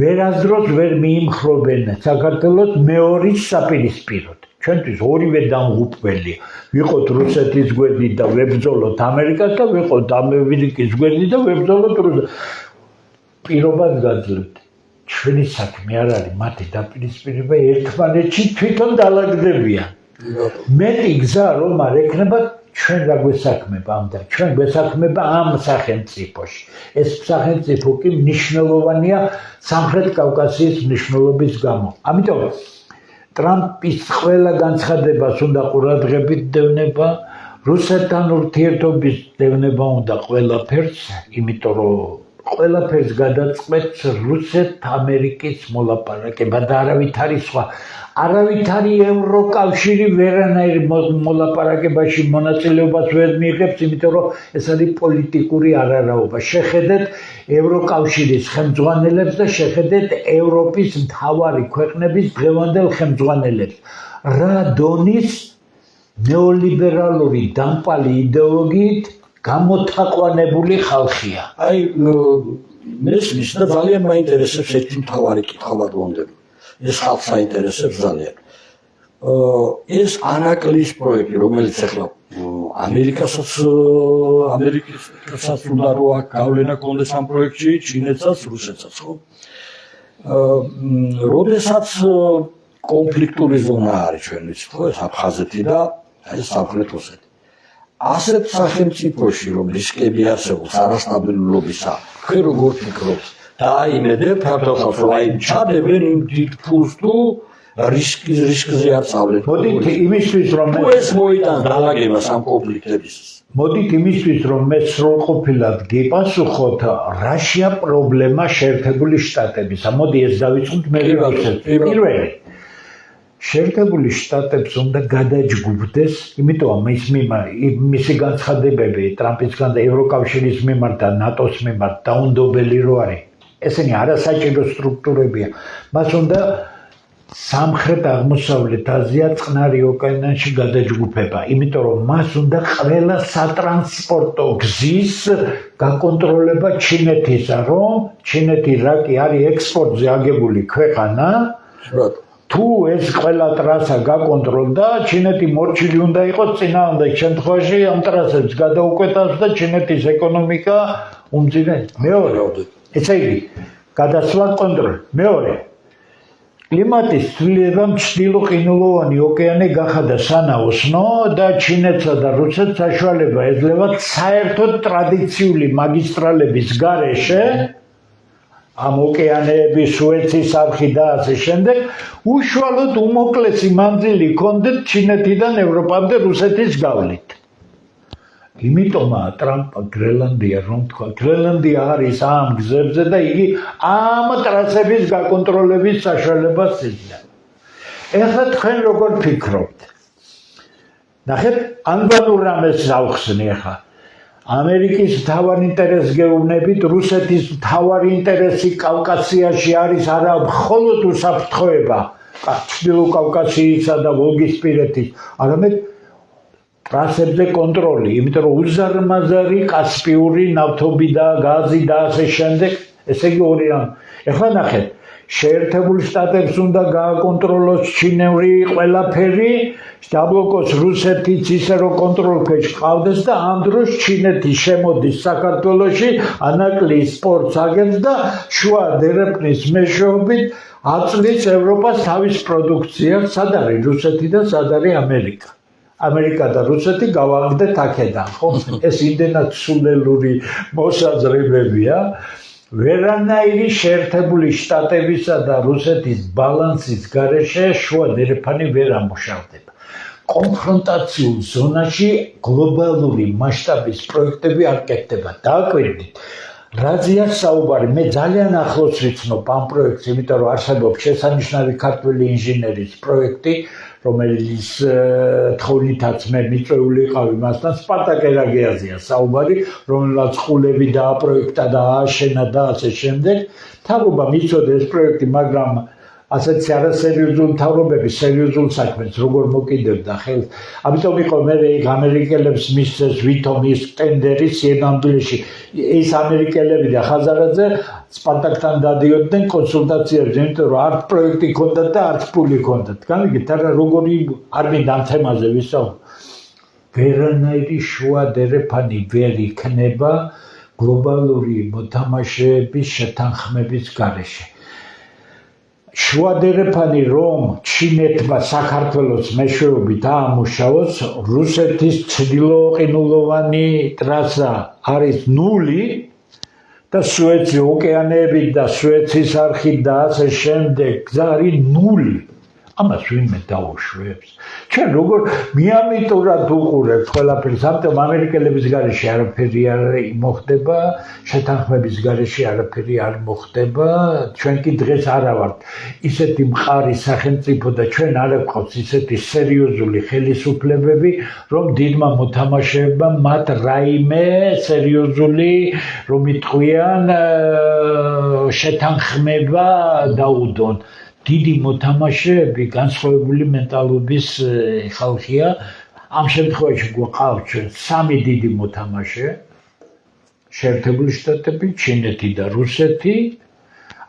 Speaker 4: ვერასდროს ვერ მიიმხრობენ საქართველოს მეორის საპირისპიროდ. ჩვენთვის ორივე დამღუპველი ვიყოთ რუსეთის გვერდით და ვებრძოლოთ ამერიკას და ვიყოთ ამერიკის გვერდით და ვებრძოლოთ რუსეთს. პირობას გაძლევთ. ჩვენი საქმე არ არის მათი დაპირისპირება, ერთმანეთში თვითონ დაალაგდებიან. მეტი გზა რომ არ ექნება, ჩვენ რა გვესაქმება ამდენ, ჩვენ გვესაქმება ამ სახელმწიფოში. ეს სახელმწიფო კი მნიშვნელოვანია სამხრეთ კავკასიის მნიშვნელობის გამო. ამიტომ ტრამპის ყველა განცხადებას უნდა ყურადღებით დევნება, რუსეთთან ურთიერთობის დევნება უნდა ყველაფერს, იმიტომ რომ ყველაფერს გადაწყვეტს რუსეთ-ამერიკის მოლაპარაკება და არავითარი სხვა. არავითარი ევროკავშირი ვერანაირ მოლაპარაკებაში მონაწილეობას ვერ მიიღებს, იმიტომ რომ ეს არის პოლიტიკური არარაობა. შეხედეთ ევროკავშირის ხელმძღვანელებს და შეხედეთ ევროპის მთავარი ქვეყნების დღევანდელ ხელმძღვანელებს. რა დონის ნეოლიბერალური დამპალი იდეოლოგიით გამოთაყვანებული ხალხია.
Speaker 2: აი მესმის და ძალიან მაინტერესებს ერთი მთავარი კითხვა ბატონო. ეს ხალხს აინტერესებს ძალიან. ეს ანაკლის პროექტი, რომელიც ახლა ამერიკასაც უნდა რომ გავლენა კონდეს ამ პროექტში, ჩინეთსაც, რუსეთსაც, ხო? როდესაც კონფლიქტური ზონა არის ჩვენ ვიცით, ხო, ეს აფხაზეთი და ეს სამხრეთ ოსეთი. ასეთ სახელმწიფოში, რომ რისკები არსებობს არასტაბილურობისა, თქვენ როგორ ფიქრობთ? დაიმედებ ქართულ ხალხს, რომ აი ჩადებენ იმ დიდ ფულს თუ რისკზე არ წავლენ.
Speaker 4: მოდით იმისთვის რომ
Speaker 2: ეს მოიტანს დაალაგებას ამ კონფლიქტების.
Speaker 4: მოდით იმისთვის რომ მე სრულყოფილად გიპასუხოთ, რაშია პრობლემა შეერთებული შტატებისა. მოდი ეს დავიწყოთ მე პირველი. შეერთებული შტატებს უნდა გადაჯგუფდეს, იმიტომ მისი განცხადებები ტრამპისგან და ევროკავშირის მიმართ და ნატოს მიმართ დაუნდობელი რო არის. ესენი არასაჭირო სტრუქტურებია. მას უნდა სამხრეთ აღმოსავლეთ აზია წყნარი ოკეანეში გადაჯგუფება, იმიტომ რომ მას უნდა ყველა სატრანსპორტო გზის გაკონტროლება ჩინეთისა, რომ ჩინეთი რა კი არის ექსპორტზე აგებული ქვეყანა, თუ ეს ყველა ტრასა გაკონტროლდა, ჩინეთი მორჩილი უნდა იყოს წინააღმდეგ შემთხვევაში ამ ტრასებს გადაუკვეთავს და ჩინეთის ეკონომიკა უმძიმე. მეორე, ესე იგი, გადასვლა კონტროლი. მეორე, კლიმატის ცვლილება ჩრდილო-ყინულოვანი ოკეანე გახადა სანაოსნო და ჩინეთსა და რუსეთს საშუალება ეძლევათ საერთოდ ტრადიციული მაგისტრალების გარეშე ამ ოკეანეების სუეცის არხი და ასე შემდეგ უშუალოდ უმოკლესი მანძილი ჰქონდეთ ჩინეთიდან ევროპამდე რუსეთის გავლით. იმიტომაა ტრამპა გრენლანდია რომ თქვა, გრენლანდია არის ამ გზებზე და იგი ამ ტრასების გაკონტროლების საშუალებას იძლევა. ეხლა თქვენ როგორ ფიქრობთ? ნახეთ, ანგვანურ რამეს ავხსნი ახლა. ამერიკის მთავარ ინტერესს გეუბნებით, რუსეთის მთავარი ინტერესი კავკასიაში არის არა მხოლოდ უსაფრთხოება ჩრდილო კავკასიისა და ვოლგისპირეთის, არამედ ტრასებზე კონტროლი, იმიტომ რომ უზარმაზარი კასპიური ნავთობი და გაზი და ასე შემდეგ, ესე იგი ორი რამ. ეხლა ნახეთ, შეერთებულ შტატებს უნდა გააკონტროლოს ჩინური ყველაფერი, დაბლოკოს რუსეთიც ისე რომ კონტროლ ქვეშ ყავდეს და ამ დროს ჩინეთი შემოდის საქართველოში, ანაკლიის სპორტს აგებს და შუა დერეფნის მეშვეობით აწლის ევროპას თავის პროდუქციას, სად არის რუსეთი და სად არის ამერიკა. ამერიკა და რუსეთი გავაგდეთ აქედან, ხო? ეს იმდენად სულელური მოსაზრებებია. ვერანაირი შეერთებული შტატებისა და რუსეთის ბალანსის გარეშე შუა დერეფანი ვერ ამუშავდება. კონფრონტაციულ ზონაში გლობალური მასშტაბის პროექტები არ კეთდება. დააკვირდით, რაზეა საუბარი? მე ძალიან ახლოს ვიცნობ ამ პროექტს, იმიტომ რომ არსებობს შესანიშნავი ქართველი ინჟინერის პროექტი, რომელიც თხოვნითაც მე მიწვეული ვიყავი მასთან, სპარტაკ ერაგიაზეა საუბარი, რომელსაც ყულები დააპროექტა და ააშენა და ასე შემდეგ. მთავრობა მიცოდა ეს პროექტი, მაგრამ ასეთი არასერიოზული მთავრობები სერიოზულ საქმეს როგორ მოკიდებდა ხელს. ამიტომ იყო მე იქ ამერიკელებს მისცეს ვითომ ის ტენდერი სიენამდვილეში. ეს ამერიკელები და ხაზარაძე სპარტაკთან დადიოდნენ კონსულტაციებს, იმიტომ რომ არც პროექტი ჰქონდათ და არც ფული ჰქონდათ. გამიგეთ, არა როგორი არ მინდა ამ თემაზე ვისაუბროთ. ვერანაირი შუა დერეფანი ვერ იქნება გლობალური მოთამაშეების შეთანხმების გარეშე. შუა დერეფანი რომ ჩინეთმა საქართველოს მეშვეობით აამუშავოს, რუსეთის ჩრდილოყინულოვანი ტრასა არის 0 და სუეცის ოკეანეებით და სუეცის არხით და ასე შემდეგ გზა არის 0. ამას ვინმე დაუშვებს. ჩვენ როგორ მიამიტურად უყურებთ ყველაფერს, ამიტომ ამერიკელების გარეშე არაფერი არ მოხდება, შეთანხმების გარეშე არაფერი არ მოხდება, ჩვენ კი დღეს არა ვართ ისეთი მყარი სახელმწიფო და ჩვენ არ გვყავს ისეთი სერიოზული ხელისუფლებები, რომ დიდმა მოთამაშეებმა მათ რაიმე სერიოზული, რომ იტყვიან შეთანხმება დაუდონ. დიდი მოთამაშეები განსხვავებული მენტალობის ხალხია. ამ შემთხვევაში გვყავს ჩვენ 3 დიდი მოთამაშე, შეერთებული შტატები, ჩინეთი და რუსეთი,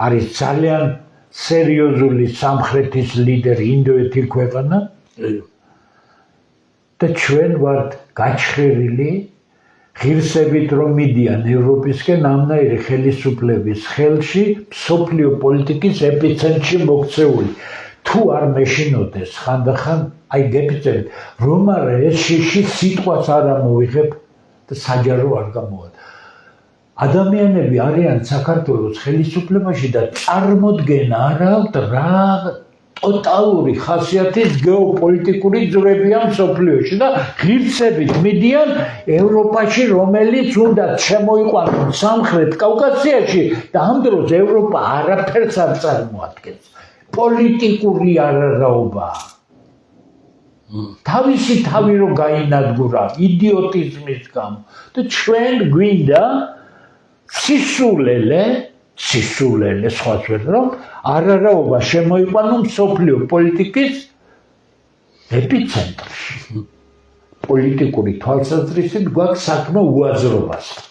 Speaker 4: არის ძალიან სერიოზული სამხრეთის ლიდერი ინდოეთი ქვეყანა და ჩვენ ვართ გაჩხერილი ღირსებით რომ მიდიან ევროპისკენ ამნაირი ხელისუფლების ხელში მსოფლიო პოლიტიკის ეპიცენტრში მოქცეული. თუ არ მეშინოდეს ხანდახან, აი გეპიწერეთ, რომ არა ეს შიში სიტყვას არ ამოვიღებ და საჯარო არ გამოვა. ადამიანები არიან საქართველოს ხელისუფლებაში და წარმოდგენა არ აქვთ რა ტოტალური ხასიათის გეოპოლიტიკური ძვრებია მსოფლიოში და ღირსებით მიდიან ევროპაში, რომელიც უნდა შემოიყვანონ სამხრეთ კავკასიაში და ამ დროს ევროპა არაფერს არ წარმოადგენს. პოლიტიკური არარაობაა. თავისი თავი რო გაინადგურა იდიოტიზმის გამო და ჩვენ გვინდა სისულელე სხვას ვერ რომ არარაობა შემოიყვანო მსოფლიო პოლიტიკის ეპიცენტრში. პოლიტიკური თვალსაზრისით გვაქვს საქმე უაზრობასთან.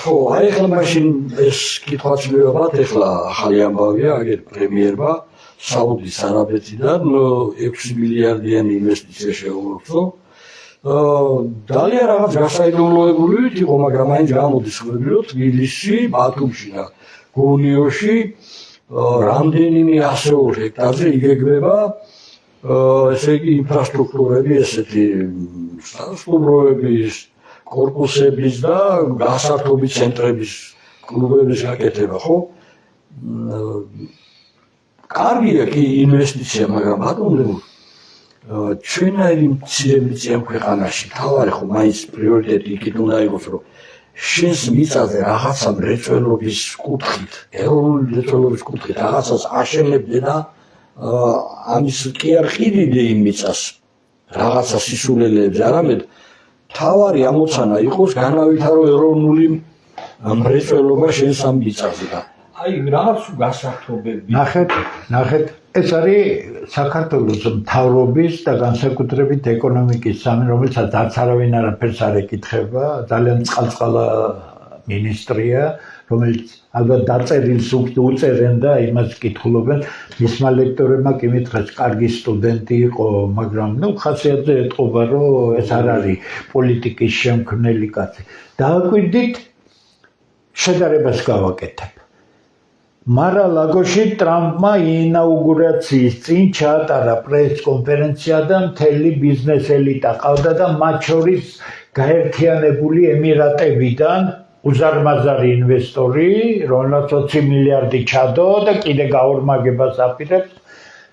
Speaker 2: ხო, აი ახლა მაშინ ეს კითხვაც მივაბათ, ახლა ახალი ამბავია, აგერ პრემიერმა საუდის არაბეთიდან 6 მილიარდიანი ინვესტიცია შეუერთო. ძალიან რაღაც გასაიდუმლოებული იყო, მაგრამ მაინც გამოდის ხვდებოდო თბილისში, ბათუმში და გონიოში რამდენიმე ასეულ ჰექტარზე იგეგმება ესე იგი ინფრასტრუქტურები, ესეთი სტუმროების, კორპუსების და გასართობი ცენტრების, კლუბების გაკეთება, ხო? კარგია კი ინვესტიცია, მაგრამ ბატონო ჩვენაირი მცირე ქვეყანაში მთავარი ხო მაინც პრიორიტეტი იქით უნდა იყოს, რომ შენს მიწაზე რაღაცა მრეწველობის კუთხით, ეროვნული მრეწველობის კუთხით რაღაცას აშენებდე და ამის კი არ ყიდიდე იმ მიწას რაღაცა სისულელეებს, არამედ თავარი ამოცანა იყოს განავითარო ეროვნული მრეწველობა შენ სამბიცაზე და აი რაღაც გასართობები.
Speaker 4: ნახეთ, ეს არის საქართველოს მთავრობის და განსაკუთრებით ეკონომიკის სამინისტრო, რომელსაც არც არავინ არაფერს არ ეკითხება, ძალიან წყალწყალა მინისტრია, რომელიც ალბათ დაწერილს უწერენ და იმას კითხულობენ. მისმა ლექტორებმა კი მითხრეს, კარგი სტუდენტი იყო, მაგრამ ხასიათზე ეტყობა, რომ ეს არ არის პოლიტიკის შემქმნელი კაცი. დააკვირდით, შედარებას გავაკეთებ. მარ-ა-ლაგოში ტრამპმა ინაუგურაციის წინ ჩაატარა პრეს-კონფერენცია და მთელი ბიზნეს ელიტა ყავდა და მათ შორის გაერთიანებული ემირატებიდან უზარმაზარი ინვესტორი, რომელსაც 20 მილიარდი ჩადო და კიდე გაორმაგებას აპირებს,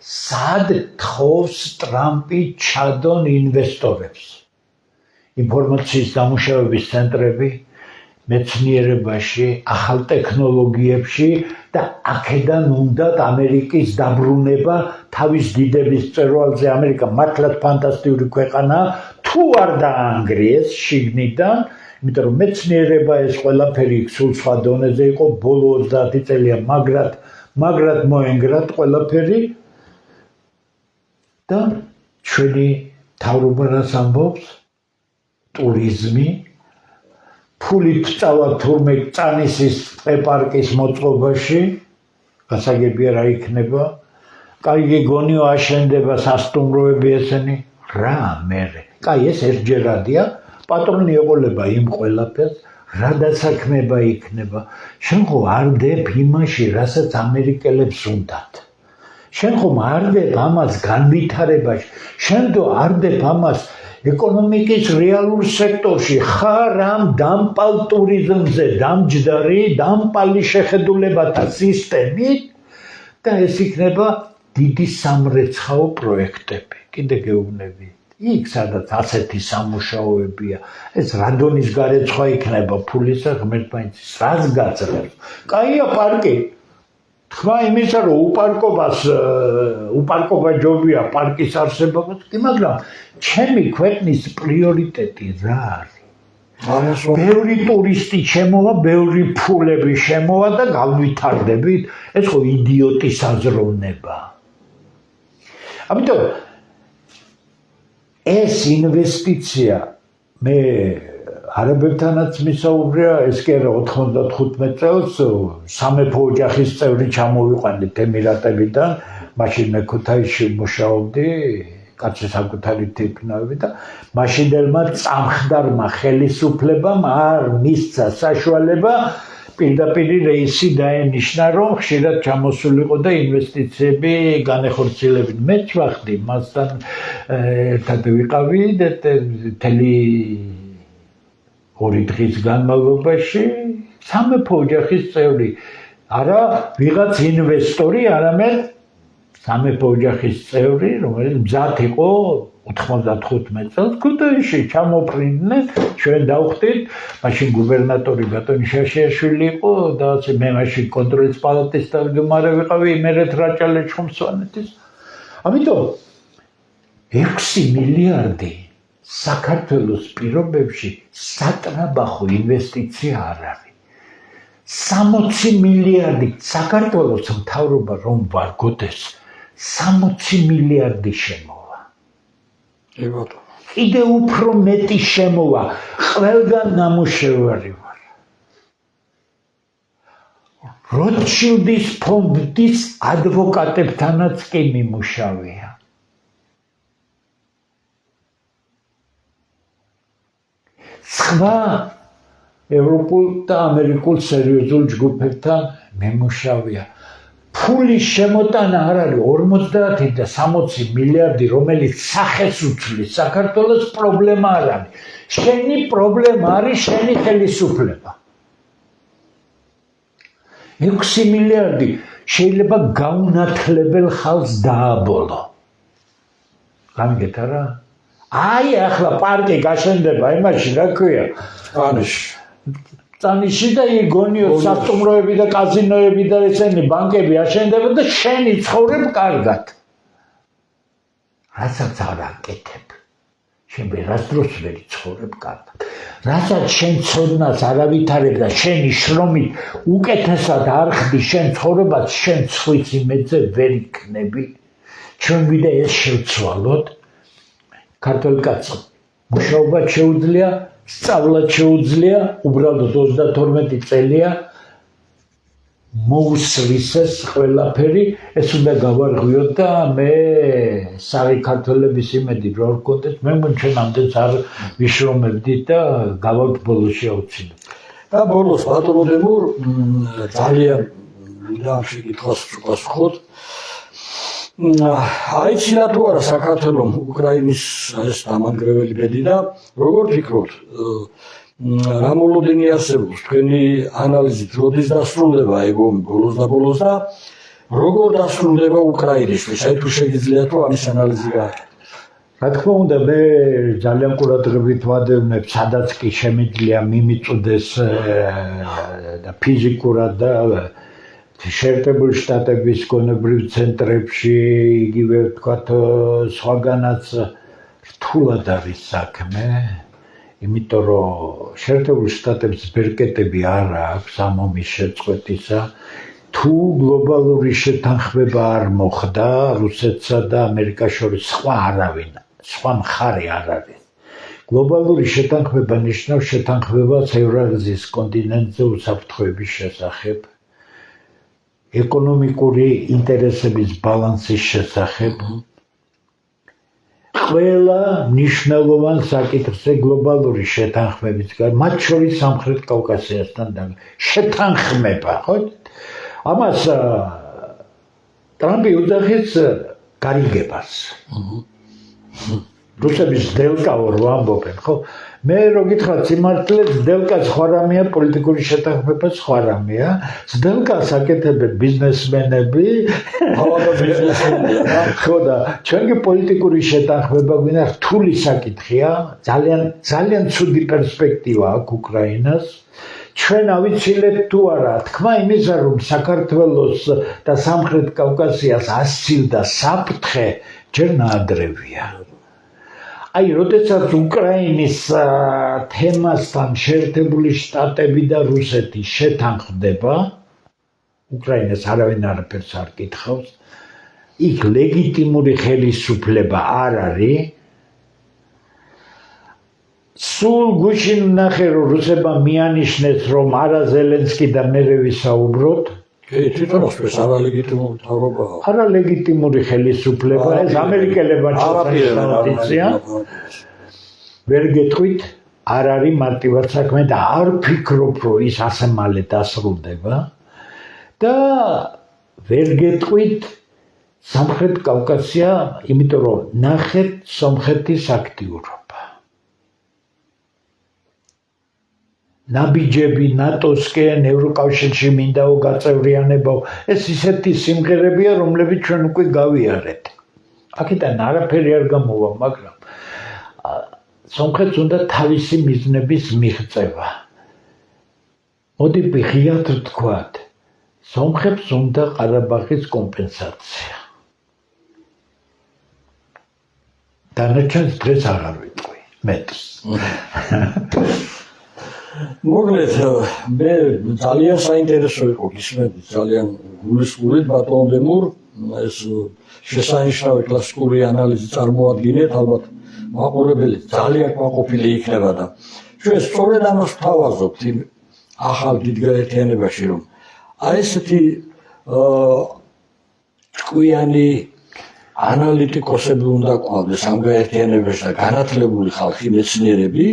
Speaker 4: სად თხოვს ტრამპი ჩადონ ინვესტორებს. ინფორმაციის დამუშავების ცენტრები, მეცნიერებაში, ახალ ტექნოლოგიებში და აქედან უნდათ ამერიკის დაბრუნება თავის დიდების მწვერვალზე. ამერიკა მართლაც ფანტასტიკური ქვეყანაა, თუ არ დაანგრიეს შიგნიდან, იმიტომ რომ მეცნიერება ეს ყველაფერი სულ სხვა დონეზე იყო, ბოლო 30 წელია მაგრად მოენგრათ ყველაფერი და ჩვენი მთავრობა რას ამბობს? ტურიზმი, ფული წავა თურმე წანისის პარკის მოწყობაში, გასაგებია რა იქნება, კაი გონიო აშენდება სასტუმროები ესენი, რა მერე, კაი ეს ერთჯერადია, პატრონი ეყოლება იმ ყველაფერს, რა დასაქმება იქნება, შენ ხო არ დებ იმაში, რასაც ამერიკელებს უნდათ. შენ ხომ არ დებ ამას განვითარებაში, შენ არ დებ ამას ეკონომიკის რეალურ სექტორში, ხარ ამ დამპალ ტურიზმზე დამჯდარი, დამპალი შეხედულებათა სისტემით და ეს იქნება დიდი სამრეცხაო პროექტები. კიდე გეუბნებით. იქ სადაც ასეთი სამუშაოებია, ეს რადონის გარეცხვა იქნება ფულისა ღმერთმაინცის, რას გაძლევს? კაია პარკი. თქვა იმისა, რომ უპარკობა ჯობია პარკის არსებობაც, მაგრამ ჩემი ქვეყნის პრიორიტეტი რა არის? ბევრი ტურისტი შემოვა, ბევრი ფულები შემოვა და გავვითარდებით, ეს ხო იდიოტის აზროვნება. ამიტომ ეს ინვესტიცია მე არაბებთანაც მისაუბრია, ეს კი არა 95 წელს სამეფო ოჯახის წევრი ჩამოვიყვანეთ ემირატებიდან, მაშინ მე ქუთაისში მუშაობდი, კაცი საკუთარი თვითმფრინავები და მაშინდელმა წამხდარმა ხელისუფლებამ არ მისცა საშუალება პირდაპირ რეისი დაენიშნა, რომ ხშირად ჩამოსულიყო და ინვესტიციები განეხორციელებინ. მეც ვახდი, მასთან ერთად ვიყავი და მთელი 2 დღის განმავლობაში სამეფო ოჯახის წევრი, არა ვიღაც ინვესტორი, არამედ სამეფო ოჯახის წევრი, რომელიც მზად იყო 95 წელს ქუთაისში ჩამოფრინდნენ, ჩვენ დავხდით, მაშინ გუბერნატორი ბატონი შაშიაშვილი იყო და მე მაშინ კონტროლის პალატის თავმჯდომარე ვიყავი, იმერეთ რაჭა-ლეჩხუმ სვანეთის. ამიტომ 6 მილიარდი საქართველოს პირობებში სატრაბახო ინვესტიცია არ არის. 60 მილიარდი საქართველოს მთავრობა რომ ვარგოდეს, 60 მილიარდი შემოვა. კიდე უფრო მეტი შემოვა, ყველგან ნამუშევარი ვარ. როტშილდის ფონდის ადვოკატებთანაც კი მიმუშავია. სხვა ევროპულ და ამერიკულ სერიოზულ ჯგუფებთან მიმუშავია. ფულის შემოტანა არ არის 50 და 60 მილიარდი, რომელიც სახეს უცვლის საქართველოს პრობლემა არ არის. შენი პრობლემა არის შენი ხელისუფლება. 6 მილიარდი შეიძლება გაუნათლებელ ხალხს დააბოლო. გამიგეთ არა? აი ახლა პარკი გაშენდება იმაში რა ქვია? წანიში და იგონიო სასტუმროები და კაზინოები და ესენი ბანკები აშენდება და შენი ცხოვრებ კარგად. რასაც არ აკეთებ. შენ ვერასდროს ვერ იცხოვრებ კარგად. რასაც შენ ცოდნას არავითარ და შენი შრომით უკეთესად არ ხდი შენ ცხოვრებას, შენ ცხვრის იმედზე ვერ იქნები. ჩვენ ვიდა ეს შევცვალოთ. ქართველ კაცო, მუშაობა შეუძლია, სწავლა შეუძლია, უბრალოდ 32 წელია მოусვლის ეს ყველაფერი, ეს უნდა გავარღვიოთ და მე საღი ქართველების იმედი რა ვქონდეს, მე ჩვენ ამდენს არ ვიშრომებდით და გავავთ ბოლოში აუცილებლად.
Speaker 2: და ბოლოს ბატონო დემურ ძალიან ამ შეკითხვას ვასხოთ. აიცინა თუ არა საქართველომ უკრაინის ეს დამანგრეველი ბედი და როგორ ფიქრობთ რა მოლოდინი არსებობს თქვენი ანალიზით როდის დასრულდება ეგომი ბოლოს და როგორ დასრულდება უკრაინისთვის აი თუ შეგიძლიათ რომ ამის ანალიზი გააკეთოთ.
Speaker 4: რა თქმა უნდა მე ძალიან ყურადღებით ვადევნებ სადაც კი შემიძლია მიმიწვდეს და ფიზიკურად და შეერთებული შტატების გონებრივ ცენტრებში იგივე ვთქვათ სხვაგანაც რთულად არის საქმე, იმიტომ რომ შეერთებულ შტატებს ბერკეტები არ აქვს ამ ომის შეწყვეტისა. თუ გლობალური შეთანხმება არ მოხდა რუსეთსა და ამერიკას შორის სხვა მხარე არ არის. გლობალური შეთანხმება ნიშნავს შეთანხმებას ევრაზიის კონტინენტზე უსაფრთხოების შესახებ. ეკონომიკური ინტერესების ბალანსის შესახებ ყველა მნიშვნელოვან საკითხზე გლობალური შეთანხმების მათ შორის სამხრეთ კავკასიასთან შეთანხმება, ხო? ამას ტრამპი უძახის გარიგებას. რუსების დელკაო რო ამბობენ, ხო? მე რო გითხრათ სიმართლე დელკა სხვა რამეა, პოლიტიკური შეთანხმება სხვა რამეა. დელკას აკეთებენ ბიზნესმენები. ხო და ჩვენი პოლიტიკური შეთანხმება გვინდა რთული საკითხია, ძალიან ცუდი პერსპექტივა აქვს უკრაინას. ჩვენ ავიცილებთ თუ არა, თქმა იმისა რომ საქართველოს და სამხრეთ კავკასიას ასცილდა საფრთხე ჯერ ნაადრევია. აი, როდესაც უკრაინის თემასთან შეერთებული შტატები და რუსეთი შეთანხმდება, უკრაინას არავინ არაფერს არ კითხავს, იქ ლეგიტიმური ხელისუფლება არ არის. სულ გუშინ ვნახე რომ რუსებმა მიანიშნეს რომ არა ზელენსკი და მერე ვისაუბროთ.
Speaker 2: თვითონ ეს არალეგიტიმური მთავრობაა.
Speaker 4: არალეგიტიმური ხელისუფლება, ეს ამერიკელებმა ჩაწერენ. ვერ გეტყვით, არ არის მარტივად საქმე და არ ვფიქრობ, რომ ის ასე მალე დასრულდება და ვერ გეტყვით სამხრეთ კავკასია, იმიტომ რომ ნახეთ სომხეთის აქტიურობა. ნაბიჯები ნატოსკენ, ევროკავშირში მინდაო გაწევრიანებაო, ეს ისეთი სიმღერებია, რომლებიც ჩვენ უკვე გავიარეთ. აქედან არაფერი არ გამოვა, მაგრამ სომხეთს უნდა თავისი მიზნების მიღწევა. მოდი ღიად ვთქვათ, სომხებს უნდა ყარაბაღის კომპენსაცია. დანარჩენს დღეს აღარ ვიტყვი, მეტს.
Speaker 2: მოკლედ მე ძალიან საინტერესო იყო გისმენთ ძალიან გულისხმობით ბატონ დემურ ეს შესანიშნავი კლასიკური ანალიზი წარმოადგინეთ ალბათ მაყურებელი ძალიან კმაყოფილი იქნება და ჩვენ სწორედ ამას ვთავაზობთ იმ ახალ დიდ გაერთიანებაში რომ აი ესეთი ჭკვიანი ანალიტიკოსები უნდა ყავდეს ამ გაერთიანებაში და განათლებული ხალხი მეცნიერები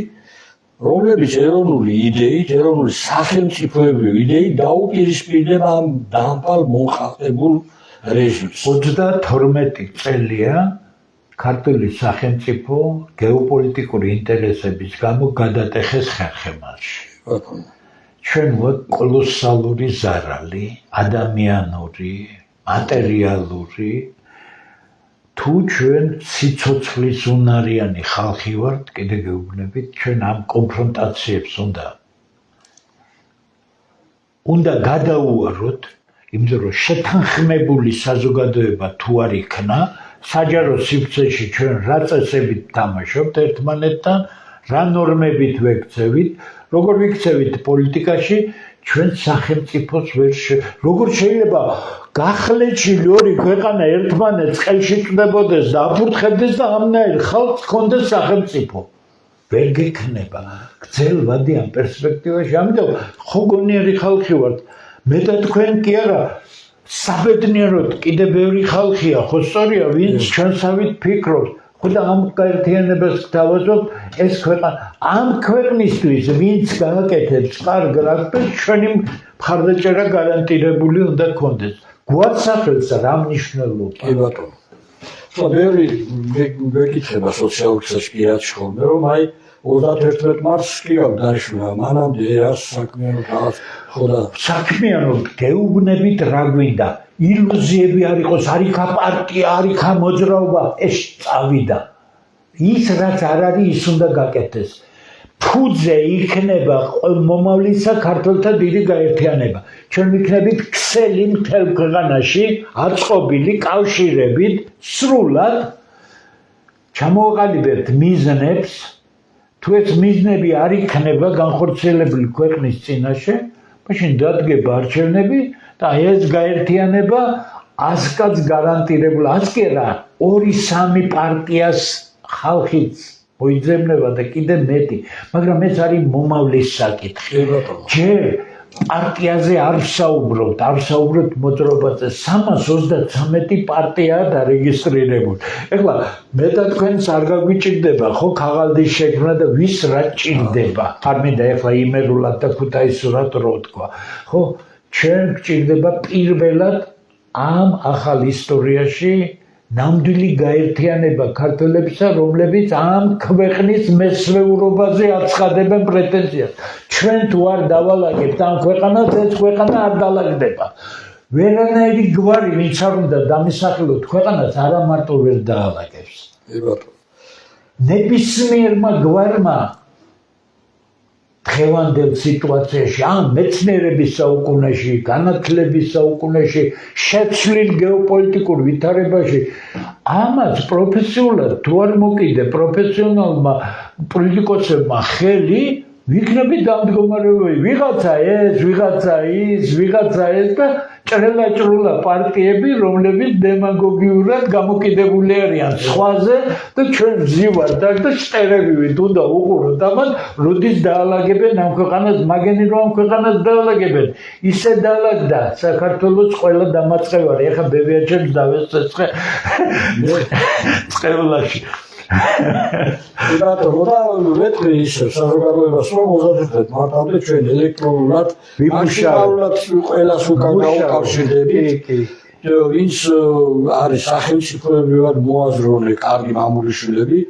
Speaker 2: რომლებიც ეროვნული იდეით, ეროვნული სახელმწიფოებრივი იდეით დაუპირისპირდება ამ დამპალ მოხატებულ რეჟიმს.
Speaker 4: 32 წელია ქართული სახელმწიფო გეოპოლიტიკური ინტერესების გამო გადატეხეს ხერხემალში. ჩვენ ვართ კოლოსალური ზარალი, ადამიანური, მატერიალური თუ ჩვენ სიცოცხლის უნარიანი ხალხი ვართ, კიდე გეუბნებით, ჩვენ ამ კონფრონტაციებს უნდა გადაუაროთ, იმიტომ რომ შეთანხმებული საზოგადოება თუ არ იქნა, საჯარო სივრცეში ჩვენ რა წესებით თამაშობთ ერთმანეთთან, რა ნორმებით ვექცევით, როგორ ვიქცევით პოლიტიკაში ჩვენ სახელმწიფოს როგორ შეიძლება გახლეჩილი ორი ქვეყანა ერთმანეთს ხელში წდებოდეს და აფურთხებდეს და ამნაირ ხალხს ჰქონდეს სახელმწიფო. ვერ გექნება გრძელვადი ამ პერსპექტივაში, ამიტომ ხო გონიერი ხალხი ვართ. მე და თქვენ კი არა, საბედნიეროდ კიდე ბევრი ხალხია, ხო სწორია, ვინც ჩვენსავით ფიქრობს. ხო და ამ გაერთიანებას გთავაზობ ეს ქვეყანა ამ ქვეყნისთვის ვინც გააკეთებს კარგ რაგბას ჩვენი მხარდაჭერა გარანტირებული უნდა გქონდეს. გვაცახელს რა მნიშვნელობა?
Speaker 2: კი ბატონო. ხო ბევრი მეკითხება სოციალურ ქსელში კი რაც ხოლმე რომ აი 31 მარტს კი გავდარიშვა მანამდე რას საქმიანო რაღაც ხო და
Speaker 4: საქმიანოდ გეუბნებით რა გვინდა ილუზიები არ იყოს, არ იქა პარტია, არ იქა მოძრაობა, ეს წავიდა. ის რაც არ არის, ის უნდა გაკეთდეს. ფუძე იქნება მომავლისა ქართველთა დიდი გაერთიანება. ჩვენ ვიქნებით ქსელი მთელ ქვეყანაში, აწყობილი კავშირებით, სრულად ჩამოვაყალიბებთ მიზნებს. თუ ეს მიზნები არ იქნება განხორციელებული ქვეყნის წინაშე, მაშინ დადგება არჩევნები და ეს გაერთიანება ასკაც გარანტირებული, ას კი არა, 2-3 პარტიას ხალხიც მოიძებნება და კიდე მეტი, მაგრამ ეს არის მომავლის საკითხი. ჯერ პარტიაზე არ ვსაუბრობთ მოძრაობაზე, 333 პარტიაა დარეგისტრირებული. ეხლა მე და თქვენს არ გაგვიჭირდება ხო ქაღალდის შექმნა და ვის რა ჭირდება. არ მინდა ეხლა იმერულად და ქუთაისურად რო თქვა. ხო ჩვენ გვჭირდება პირველად ამ ახალ ისტორიაში ნამდვილი გაერთიანება ქართველებისა, რომლებიც ამ ქვეყნის მესვეურობაზე აცხადებენ პრეტენზიას. ჩვენ თუ არ დავალაგებთ ამ ქვეყანას, ეს ქვეყანა არ დალაგდება. ვერანაირი გვარი ვინც არ უნდა დამისახელოთ ქვეყანას, არა მარტო ვერ დაალაგებს. ნებისმიერმა გვარმა დღევანდელ სიტუაციაში, ამ მეცნიერების საუკუნეში, განათლების საუკუნეში, შეცვლილ გეოპოლიტიკურ ვითარებაში, ამას პროფესიულად თუ არ მოკიდე პროფესიონალმა პოლიტიკოსებმა ხელი, ვიქნებით დამდგომარეობები, ვიღაცა ეს, ვიღაცა ის, ვიღაცა ეს და ჭრელა-ჭრულა პარტიები, რომლებიც დემაგოგიურად გამოკიდებული არიან სხვაზე და ჩვენ ვზივართ აქ და შტერებივით უნდა უყუროთ ამან, როდის დაალაგებენ ამ ქვეყანას, მაგენი რომ ამ ქვეყანას დაალაგებენ. ისე დაალაგდა საქართველოს ყველა დამაწყევარი, ეხლა ბებიაჩემს დავესწრე წყევლაში.
Speaker 2: ბატონო და ვეთქვი ისე საზოგადოებას რომ მოზადეთ მარტამდე ჩვენ ელექტრონულად მაშინაურად ყველას უკან გავუკავშირდებით ვინც არის სახელმწიფოები ვარ მოაზროვნე კარგი მამულიშვილები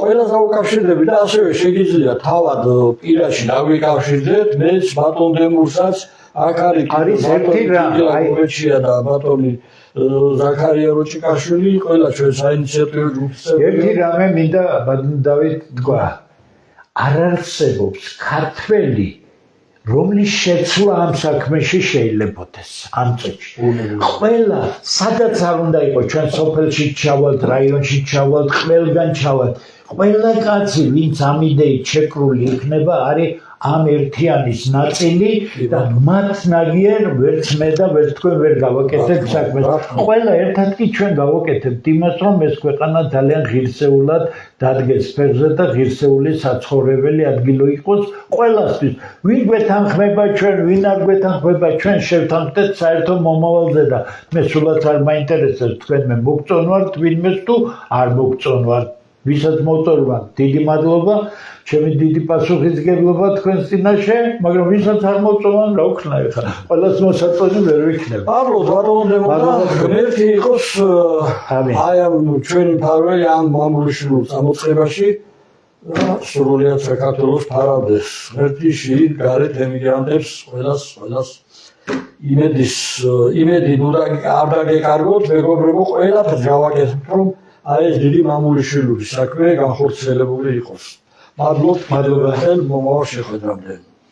Speaker 2: ყველას გავუკავშირდებით და ასევე შეგიძლია თავად პირაში დავიკავშირდეთ მეც ბატონ დემურსაც აქ არის
Speaker 4: ერთი რამ
Speaker 2: და ბატონი ზაქარია როჭიკაშვილი ყველა ჩვენ საინიციატივო ჯგუფის
Speaker 4: ერთი რამე მინდა დავით თქვა არ არსებობს ქართველი რომლის შეცვლა ამ საქმეში შეიძლებაოდეს ამ წუთში ყველა სადაც არ უნდა იყოს ჩვენ სოფელში ჩავალთ რაიონში ჩავალთ ყველგან ჩავალთ ყველა კაცი ვინც ამ იდეით შეკრული იქნება არის ამ ერთიანის ნაწილი და მათ ნაგიერ ვერც მე და ვერც თქვენ ვერ გავაკეთებთ საქმეს. ყველა ერთად კი ჩვენ გავაკეთებთ იმას, რომ ეს ქვეყანა ძალიან ღირსეულად დადგეს ფერზე და ღირსეული საცხოვრებელი ადგილი იყოს ყველასთვის. ვინ გვეთანხმება ჩვენ, ვინ არ გვეთანხმება ჩვენ, შევთანხმდეთ საერთო მომავალზე და მე სულაც არ მაინტერესებს თქვენ მე მოგწონვართ ვინმეს თუ არ მოგწონვართ. ვისაც მოწონვართ, დიდი მადლობა. ჩემი დიდი პასუხისმგებლობა თქვენს წინაშე, მაგრამ ვისაც არ მოწონან, რა ვქნა ეხლა. ყველას მოსაწონი ვერ ვიქნებ.
Speaker 2: ბატონო დემოკრატია, ღმერთი იყოს აი ამ ჩვენი მფარველი ამ მამულიშვილ წამოწყებაში სრულიად საქართველოს ფარავდეს. ღმერთი შინ გარეთ ემიგრანტებს ყველას იმედი ნუ არ დაგეკარგოთ, მეგობრებო, ყველაფერს გავაკეთებთ, რომ აი ეს დიდი მამულიშვილური საქმე განხორციელებული იყოს. მადლობა მომავალ შეხვედრამდე.